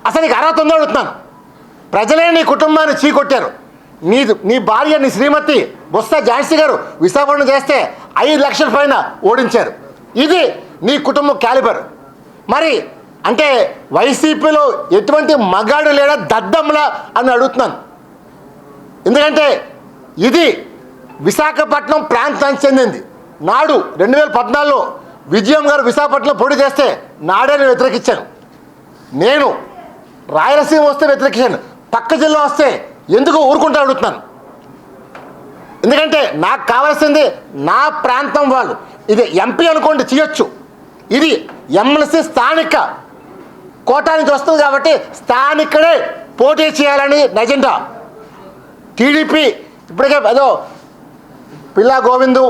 అసలు నీకు అర్హత ఉందో అడుగుతున్నాను. ప్రజలే నీ కుటుంబాన్ని చీకొట్టారు. నీ భార్య నీ శ్రీమతి బొత్స ఝాన్సీ గారు విశాఖపట్నం చేస్తే 5 లక్షల పైన ఓడించారు. ఇది నీ కుటుంబం క్యాలిబర్. మరి అంటే వైసీపీలో ఎటువంటి మగాడు లేడా దద్దమ్మలా అని అడుగుతున్నాను. ఎందుకంటే ఇది విశాఖపట్నం ప్రాంతానికి చెందింది. నాడు 2014లో విజయం గారు విశాఖపట్నంలో పోటీ చేస్తే నాడే నేను వ్యతిరేకించాను. నేను రాయలసీమ వస్తే వ్యతిరేకించాను, పక్క జిల్లా వస్తే ఎందుకు ఊరుకుంటా అడుగుతున్నాను. ఎందుకంటే నాకు కావాల్సింది నా ప్రాంతం వాళ్ళు. ఇది ఎంపీ అనుకోండి చేయొచ్చు, ఇది ఎమ్మెల్సీ స్థానిక కోటా నుంచి వస్తుంది కాబట్టి స్థానికడే పోటీ చేయాలని ఎజెండా. టీడీపీ ఇప్పటికే ఏదో పిల్లా గోవిందు,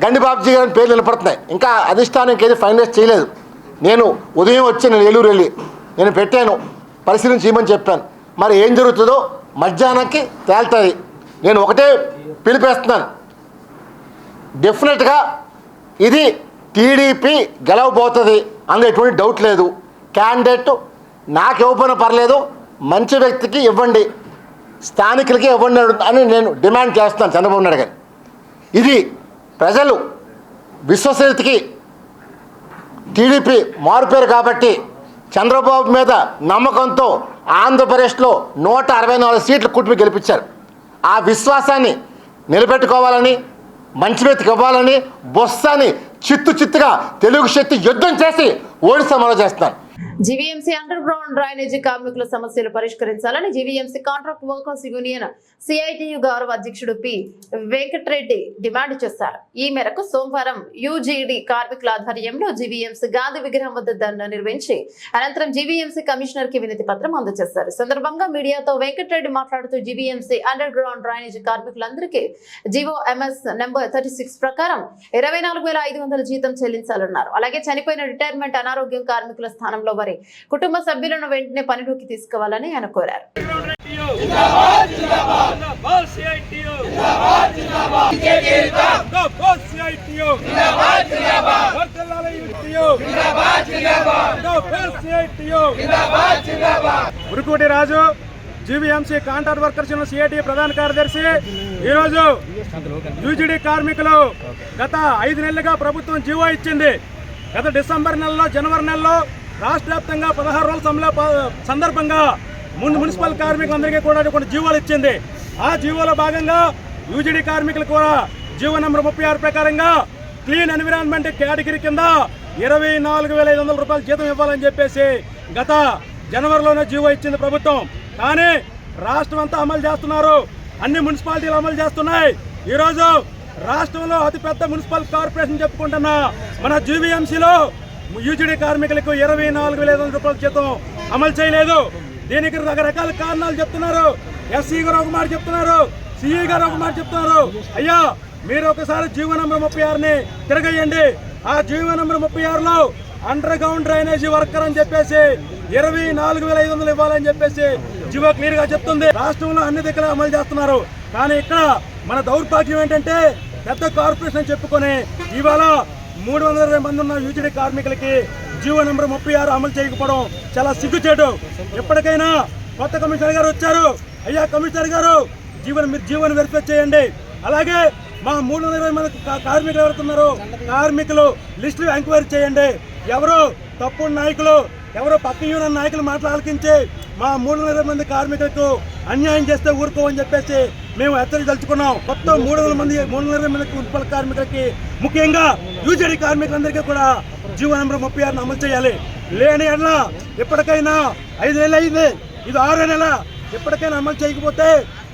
గండిబాబుజీ గారి పేర్లు నిలబడుతున్నాయి. ఇంకా అధిష్టానానికి ఏది ఫైనలైజ్ చేయలేదు. నేను ఉదయం వచ్చి నేను ఏలూరు వెళ్ళి నేను పెట్టాను, పరిశీలన చేయమని చెప్పాను. మరి ఏం జరుగుతుందో మధ్యాహ్నానికి తేలుతుంది. నేను ఒకటే పిలిపేస్తున్నాను, డెఫినెట్గా ఇది టీడీపీ గెలవబోతుంది, అందులో ఎటువంటి డౌట్ లేదు. క్యాండిడేట్ నాకు ఇవ్వకపోయినా పర్లేదు, మంచి వ్యక్తికి ఇవ్వండి, స్థానికులకి ఇవ్వండి అని నేను డిమాండ్ చేస్తున్నాను చంద్రబాబు నాయుడు గారు. ఇది ప్రజలు విశ్వసనీయతకి టీడీపీ మారుపేరు కాబట్టి చంద్రబాబు మీద నమ్మకంతో ఆంధ్రప్రదేశ్లో 164 సీట్లు కూటమి గెలిపించారు. ఆ విశ్వాసాన్ని నిలబెట్టుకోవాలని, మంచి వ్యక్తికి ఇవ్వాలని, బొత్సని చిత్తుగా తెలుగు శక్తి యుద్ధం చేసి ఓడిస్తామని చేస్తున్నాను. జీవీఎంసీ అండర్ గ్రౌండ్ డ్రైనేజీ కార్మికుల సమస్యలు పరిష్కరించాలని GVMC contract workers union CITU గౌరవ అధ్యక్షుడు పి వెంకటరెడ్డి డిమాండ్ చేశారు. ఈ మేరకు సోమవారం యూజీడీ కార్మికుల ఆధ్వర్యంలో జీవీఎంసీ గాంధీ విగ్రహం వద్ద ధర్నా నిర్వహించి అనంతరం జీవీఎంసీ కమిషనర్ కి వినతి పత్రం అందజేశారు. సందర్భంగా మీడియాతో వెంకటరెడ్డి మాట్లాడుతూ జీవీఎంసీ అండర్ గ్రౌండ్ డ్రైనేజీ కార్మికులందరికీ జీవోఎంఎస్ నెంబర్ 36 ప్రకారం 24,500 జీతం చెల్లించాలన్నారు. అలాగే చనిపోయిన రిటైర్మెంట్ అనారోగ్యం కార్మికుల స్థానంలో వారి కుటుంబ సభ్యులను వెంటనే పనిలోకి తీసుకోవాలని ఆయన కోరారు. ఉరుకోటి రాజు జీవీఎంసీ కాంట్రాక్ట్ వర్కర్స్ సిఐటి ప్రధాన కార్యదర్శి. ఈరోజు యూజీడీ కార్మికులు గత 5 నెలలుగా ప్రభుత్వం జీవో ఇచ్చింది. గత డిసెంబర్ నెలలో, జనవరి నెలలో రాష్ట్ర వ్యాప్తంగా 16 రోజుల సందర్భంగా మున్సిపల్ కార్మికులందరికీ కూడా కొన్ని జీవోలు ఇచ్చింది. ఆ జీవోలో భాగంగా యూజీడీ కార్మికులకు కూడా జీవో నెంబర్ 36 ప్రకారంగా క్లీన్ ఎన్విరాన్మెంట్ కేటగిరీ కింద 24,500 రూపాయలు జీతం ఇవ్వాలని చెప్పేసి గత జనవరిలోనే జీవో ఇచ్చింది ప్రభుత్వం. కానీ రాష్ట్రం అంతా అమలు చేస్తున్నారు, అన్ని మున్సిపాలిటీలు అమలు చేస్తున్నాయి. ఈరోజు రాష్ట్రంలో అతిపెద్ద మున్సిపల్ కార్పొరేషన్ చెప్పుకుంటున్న మన జీవీఎంసీలో యూజీడీ కార్మికులకు 24,500 రూపాయల జీతం అమలు చేయలేదు. దీనికి రకరకాల కారణాలు చెప్తున్నారు. ఎస్సీ గారు ఒక మాట చెప్తున్నారు, సిఈ గారు ఒక మాట చెప్తున్నారు. అయ్యా, మీరు ఒకసారి జీవో నెంబర్ 36ని తిరగేయండి. ఆ జీవో నెంబర్ 36లో అండర్ గ్రౌండ్ డ్రైనేజీ వర్కర్ అని చెప్పేసి 24,500 ఇవ్వాలని చెప్పేసి జీవో క్లియర్ గా చెప్తుంది. రాష్ట్రంలో అన్ని దగ్గర అమలు చేస్తున్నారు. కానీ ఇక్కడ మన దౌర్భాగ్యం ఏంటంటే పెద్ద కార్పొరేషన్ చెప్పుకొని ఇవాళ 320 మంది ఉన్న యూజీడీ కార్మికులకి జీవో నెంబర్ 36 అమలు చేయకపోవడం చాలా సిగ్గుచేటు. ఎప్పటికైనా కొత్త కమిషనర్ గారు వచ్చారు. అయ్యా కమిషనర్ గారు, మీరు జీవోని వెరిఫై చేయండి. అలాగే మా 320 మంది కార్మికులు ఎవరుతున్నారో కార్మికులు లిస్టు ఎంక్వైరీ చేయండి. ఎవరు తప్పుడు నాయకులు, ఎవరో పక్క యూనియన్ నాయకులు మాట్లాలకించి మా 320 మంది కార్మికులకు అన్యాయం చేస్తే ఊరుకోవని చెప్పేసి మేము హెచ్చరించదలుచుకున్నాం. మొత్తం 320 మంది మున్సిపల్ కార్మికులకి, ముఖ్యంగా యూజీడీ కార్మికులందరికీ కూడా జీవో నెంబర్ 36 అమలు చేయాలి. లేని ఎడ్ల ఇప్పటికైనా 5 నెలలు అయింది, ఇది 6వ నెల. ఇప్పటికైనా అమలు చేయకపోతే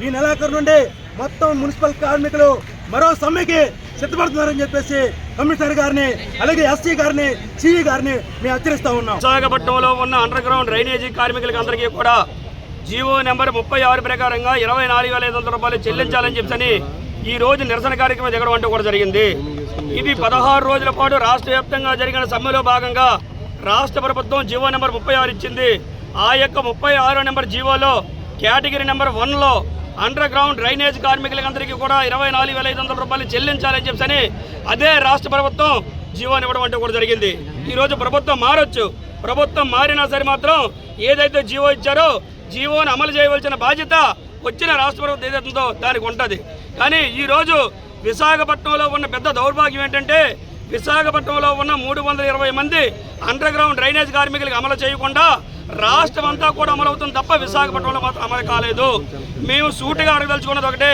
ఈ నెలాఖరు నుండి మొత్తం మున్సిపల్ కార్మికులు మరో సమ్మెకి సిద్ధపడుతున్నారని చెప్పేసి కమిషనర్ గారిని, అలాగే ఎస్సీ గారిని, సిఈ గారిని మేము హెచ్చరిస్తా ఉన్నాం. విశాఖపట్నంలో ఉన్న అండర్ గ్రౌండ్ డ్రైనేజీ కార్మికులకి అందరికీ కూడా జీవో నెంబర్ 36 ప్రకారంగా 24,500 రూపాయలు చెల్లించాలని చెప్పని ఈ రోజు నిరసన కార్యక్రమం జరగడం అంటూ కూడా జరిగింది. ఇది 16 రోజుల పాటు రాష్ట్ర వ్యాప్తంగా జరిగిన సమ్మెలో భాగంగా రాష్ట్ర ప్రభుత్వం జీవో నెంబర్ 36 ఇచ్చింది. ఆ యొక్క 36 నెంబర్ జీవోలో కేటగిరీ నెంబర్ 1లో అండర్ గ్రౌండ్ డ్రైనేజ్ కార్మికులందరికీ కూడా 24,500 రూపాయలు చెల్లించాలని చెప్పని అదే రాష్ట్ర ప్రభుత్వం జీవోని ఇవ్వడం అంటూ కూడా జరిగింది. ఈరోజు ప్రభుత్వం మారొచ్చు, ప్రభుత్వం మారినా సరే మాత్రం ఏదైతే జీవో ఇచ్చారో జీవోని అమలు చేయవలసిన బాధ్యత వచ్చిన రాష్ట్ర ప్రభుత్వం ఏదైతుందో దానికి ఉంటుంది. కానీ ఈరోజు విశాఖపట్నంలో ఉన్న పెద్ద దౌర్భాగ్యం ఏంటంటే విశాఖపట్నంలో ఉన్న 320 మంది అండర్ గ్రౌండ్ డ్రైనేజ్ కార్మికులకు అమలు చేయకుండా రాష్ట్రం అంతా కూడా అమలవుతుంది తప్ప విశాఖపట్నంలో మాత్రం అమలు కాలేదు. మేము సూటిగా అడగదలుచుకున్నది ఒకటే,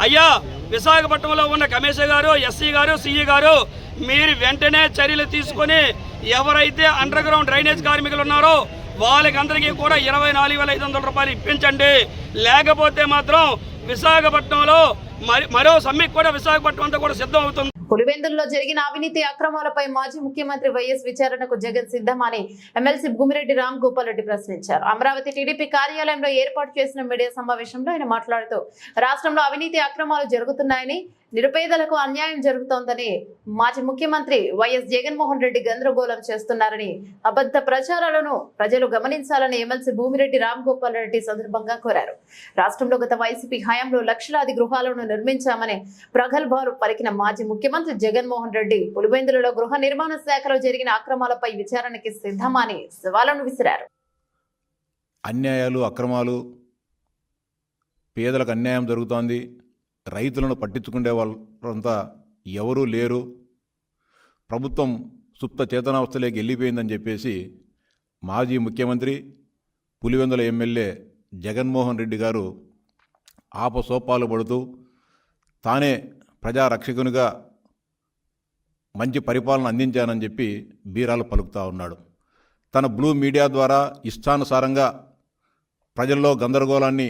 అయ్యా విశాఖపట్నంలో ఉన్న కమిషనర్ గారు, ఎస్సీ గారు, సిఈ గారు, మీరు వెంటనే చర్యలు తీసుకొని ఎవరైతే అండర్ గ్రౌండ్ డ్రైనేజ్ కార్మికులు ఉన్నారో వాళ్ళకి అందరికీ కూడా 24,500 రూపాయలు ఇప్పించండి. లేకపోతే మాత్రం విశాఖపట్నంలో మరో సమ్మెకు కూడా విశాఖపట్నం అంతా కూడా సిద్ధం అవుతుంది. పులివెందులలో జరిగిన అవినీతి అక్రమాలపై మాజీ ముఖ్యమంత్రి వైఎస్ విచారణకు జగన్ సిద్ధమని ఎమ్మెల్సీ భూమిరెడ్డి రామ్ గోపాల్ రెడ్డి ప్రశ్నించారు. అమరావతి టీడీపీ కార్యాలయంలో ఏర్పాటు చేసిన మీడియా సమావేశంలో ఆయన మాట్లాడుతూ రాష్ట్రంలో అవినీతి అక్రమాలు జరుగుతున్నాయని, నిరుపేదలకు అన్యాయం జరుగుతోందని మాజీ ముఖ్యమంత్రి వైఎస్ జగన్మోహన్ రెడ్డి గందరగోళం చేస్తున్నారని, అబద్ధ ప్రచారాలను ప్రజలు గమనించాలని ఎమ్మెల్సీ భూమిరెడ్డి రామ్ గోపాల్ రెడ్డి సందర్భంగా కోరారు. రాష్ట్రంలో గత వైసీపీ హయాంలో లక్షలాది గృహాలను నిర్మించామని ప్రగల్భాలు పలికిన మాజీ ముఖ్యమంత్రి జగన్మోహన్ రెడ్డి పులివెందులలో గృహ నిర్మాణ శాఖలో జరిగిన అక్రమాలపై విచారణకి సిద్ధమని సవాలును విసిరారు. అన్యాయాలు, అక్రమాలు, పేదలకు అన్యాయం జరుగుతోంది, రైతులను పట్టించుకునే వాళ్ళంతా ఎవరూ లేరు, ప్రభుత్వం సుప్త చేతనావస్థలోకి వెళ్ళిపోయిందని చెప్పేసి మాజీ ముఖ్యమంత్రి పులివెందుల ఎమ్మెల్యే జగన్మోహన్ రెడ్డి గారు ఆపసోపాలు పడుతూ తానే ప్రజారక్షకునిగా మంచి పరిపాలన అందించానని చెప్పి బీరాలు పలుకుతూ ఉన్నాడు. తన బ్లూ మీడియా ద్వారా ఇష్టానుసారంగా ప్రజల్లో గందరగోళాన్ని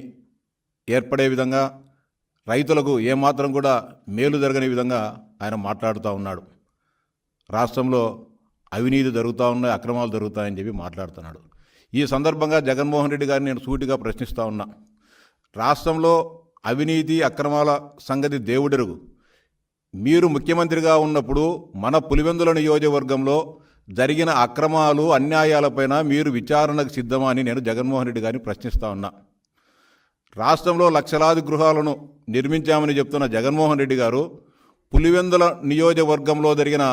ఏర్పడే విధంగా, రైతులకు ఏమాత్రం కూడా మేలు జరగని విధంగా ఆయన మాట్లాడుతూ ఉన్నాడు. రాష్ట్రంలో అవినీతి జరుగుతూ ఉన్నాయి, అక్రమాలు జరుగుతాయని చెప్పి మాట్లాడుతున్నాడు. ఈ సందర్భంగా జగన్మోహన్ రెడ్డి గారిని నేను సూటిగా ప్రశ్నిస్తూ ఉన్నా. రాష్ట్రంలో అవినీతి అక్రమాల సంగతి దేవుడెరుగు. మీరు ముఖ్యమంత్రిగా ఉన్నప్పుడు మన పులివెందుల నియోజకవర్గంలో జరిగిన అక్రమాలు అన్యాయాలపైన మీరు విచారణకు సిద్ధమా అని నేను జగన్మోహన్ రెడ్డి గారిని ప్రశ్నిస్తూ ఉన్నా. రాష్ట్రంలో లక్షలాది గృహాలను నిర్మించామని చెప్తున్న జగన్మోహన్ రెడ్డి గారు పులివెందుల నియోజకవర్గంలో జరిగిన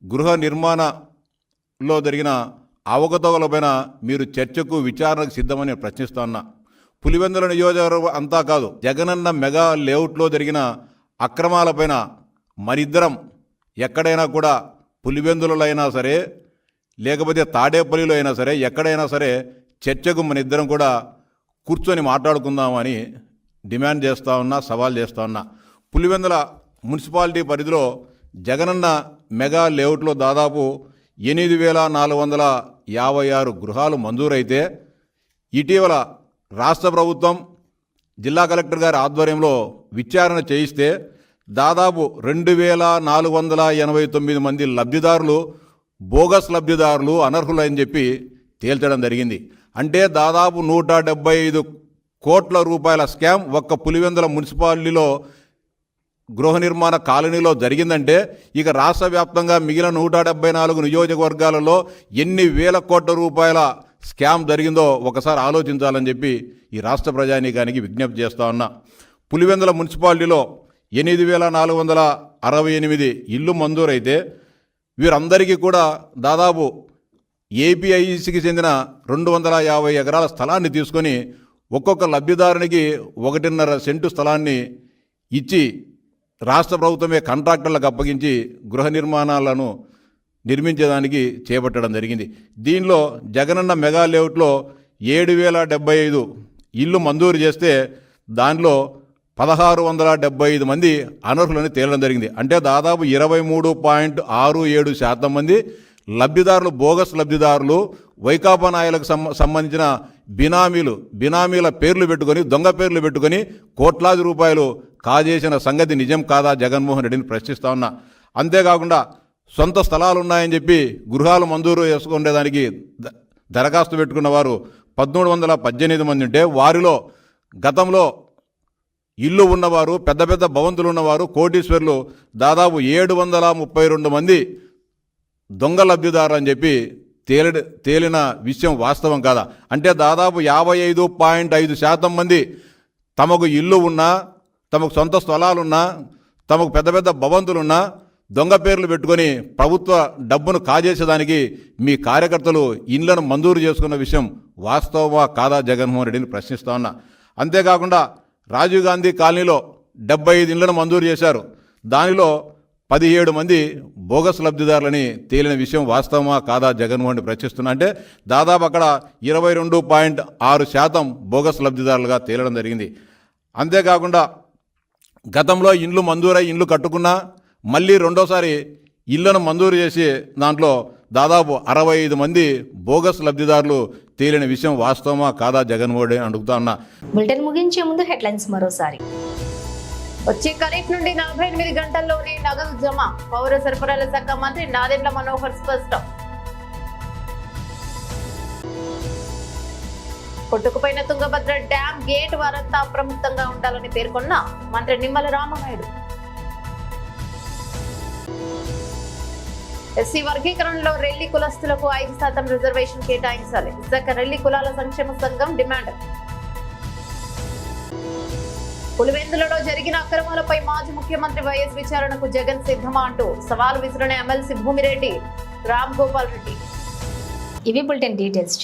గృహ నిర్మాణంలో జరిగిన అవకతవకలపైన మీరు చర్చకు విచారణకు సిద్ధమని ప్రశ్నిస్తూ ఉన్నా. పులివెందుల నియోజకవర్గం అంతా కాదు, జగనన్న మెగా లేఅవుట్లో జరిగిన అక్రమాలపైన మరిద్దరం ఎక్కడైనా కూడా పులివెందులలో అయినా సరే లేకపోతే తాడేపల్లిలో అయినా సరే ఎక్కడైనా సరే చర్చకు మన ఇద్దరం కూడా కూర్చొని మాట్లాడుకుందామని డిమాండ్ చేస్తూ ఉన్నా, సవాల్ చేస్తూ ఉన్నా. పులివెందుల మున్సిపాలిటీ పరిధిలో జగనన్న మెగా లేఅవుట్లో దాదాపు 8,456 గృహాలు మంజూరైతే ఇటీవల రాష్ట్ర ప్రభుత్వం జిల్లా కలెక్టర్ గారి ఆధ్వర్యంలో విచారణ చేయిస్తే దాదాపు 2,489 మంది లబ్ధిదారులు బోగస్ లబ్ధిదారులు అనర్హులని చెప్పి తేల్చడం జరిగింది. అంటే దాదాపు 175 కోట్ల రూపాయల స్కామ్ ఒక్క పులివెందుల మున్సిపాలిటీలో గృహ నిర్మాణ కాలనీలో జరిగిందంటే ఇక రాష్ట్ర వ్యాప్తంగా మిగిలిన 174 నియోజకవర్గాలలో ఎన్ని వేల కోట్ల రూపాయల స్కామ్ జరిగిందో ఒకసారి ఆలోచించాలని చెప్పి ఈ రాష్ట్ర ప్రజానీకానికి విజ్ఞప్తి చేస్తూ ఉన్నా. పులివెందుల మున్సిపాలిటీలో 8,468 ఇళ్ళు మంజూరైతే వీరందరికీ కూడా దాదాపు ఏపీఐసికి చెందిన 250 ఎకరాల స్థలాన్ని తీసుకొని ఒక్కొక్క లబ్ధిదారునికి 1.5 సెంటు స్థలాన్ని ఇచ్చి రాష్ట్ర ప్రభుత్వమే కాంట్రాక్టర్లకు అప్పగించి గృహ నిర్మాణాలను నిర్మించేదానికి చేపట్టడం జరిగింది. దీనిలో జగనన్న మెగా లేఅవుట్లో 7,075 ఇళ్ళు మంజూరు చేస్తే దానిలో 1,675 మంది అనర్హులని తేలడం జరిగింది. అంటే దాదాపు 23.67% మంది లబ్ధిదారులు బోగస్ లబ్ధిదారులు వైకాపా నాయకులకు సంబంధించిన బినామీల పేర్లు పెట్టుకొని దొంగ పేర్లు పెట్టుకొని కోట్లాది రూపాయలు కాజేసిన సంగతి నిజం కాదా జగన్మోహన్ రెడ్డిని ప్రశ్నిస్తా ఉన్నా. అంతేకాకుండా సొంత స్థలాలు ఉన్నాయని చెప్పి గృహాలు మంజూరు చేసుకునేదానికి దరఖాస్తు పెట్టుకున్న వారు 1,318 మంది ఉంటే వారిలో గతంలో ఇల్లు ఉన్నవారు పెద్ద పెద్ద భవంతులు ఉన్నవారు కోటీశ్వర్లు దాదాపు 732 మంది దొంగ లబ్ధిదారులు అని చెప్పి తేలిన విషయం వాస్తవం కాదా? అంటే దాదాపు 55.5% మంది తమకు ఇల్లు ఉన్నా తమకు సొంత స్థలాలున్నా తమకు పెద్ద పెద్ద భవంతులున్నా దొంగ పేర్లు పెట్టుకొని ప్రభుత్వ డబ్బును కాజేసేదానికి మీ కార్యకర్తలు ఇళ్లను మంజూరు చేసుకున్న విషయం వాస్తవమా కాదా జగన్మోహన్ రెడ్డిని ప్రశ్నిస్తా ఉన్నా. అంతేకాకుండా రాజీవ్ గాంధీ కాలనీలో 75 ఇళ్లను మంజూరు చేశారు. దానిలో 17 మంది బోగస్ లబ్ధిదారులని తేలిన విషయం వాస్తవమా కాదా జగన్మోహన్ రెడ్డి ప్రశ్నిస్తున్నా. అంటే దాదాపు అక్కడ 22.6% బోగస్ లబ్ధిదారులుగా తేలడం జరిగింది. అంతేకాకుండా గతంలో ఇండ్లు మంజూరై ఇండ్లు కట్టుకున్నా మళ్ళీ రెండోసారి ఇళ్లను మంజూరు చేసి దాంట్లో దాదాపు 65 మంది బోగస్ లబ్ధిదారులు తేలిన విషయం వాస్తవమా కాదా జగన్మోహన్ రెడ్డి అడుగుతా ఉన్నా. బులెటిన్ ముగించే ముందు హెడ్లైన్స్ మరోసారి. వచ్చే ఖరీఫ్ నుండి 48 గంటల్లోనే నగదు జమ, పౌర సరఫరాల శాఖ మంత్రి నాదెండ్ల మనోహర్ స్పష్టం. కొట్టుకుపోయిన తుంగభద్ర డ్యాం గేట్ వారంతా అప్రమత్తంగా ఉండాలని పేర్కొన్న మంత్రి నిమ్మల రామనాయుడు. ఎస్సీ వర్గీకరణలో రెల్లి కులస్తులకు 5% రిజర్వేషన్ కేటాయించాలి, విశాఖ రెల్లి కులాల సంక్షేమ సంఘం డిమాండ్. పులివెందులలో జరిగిన అక్రమాలపై మాజీ ముఖ్యమంత్రి వైఎస్ విచారణకు జగన్ సిద్ధమా అంటూ సవాల్ విసిరిన ఎమ్మెల్సీ భూమిరెడ్డి రామ్ గోపాల్ రెడ్డి. ఇవి బులెటిన్ డీటెయిల్స్.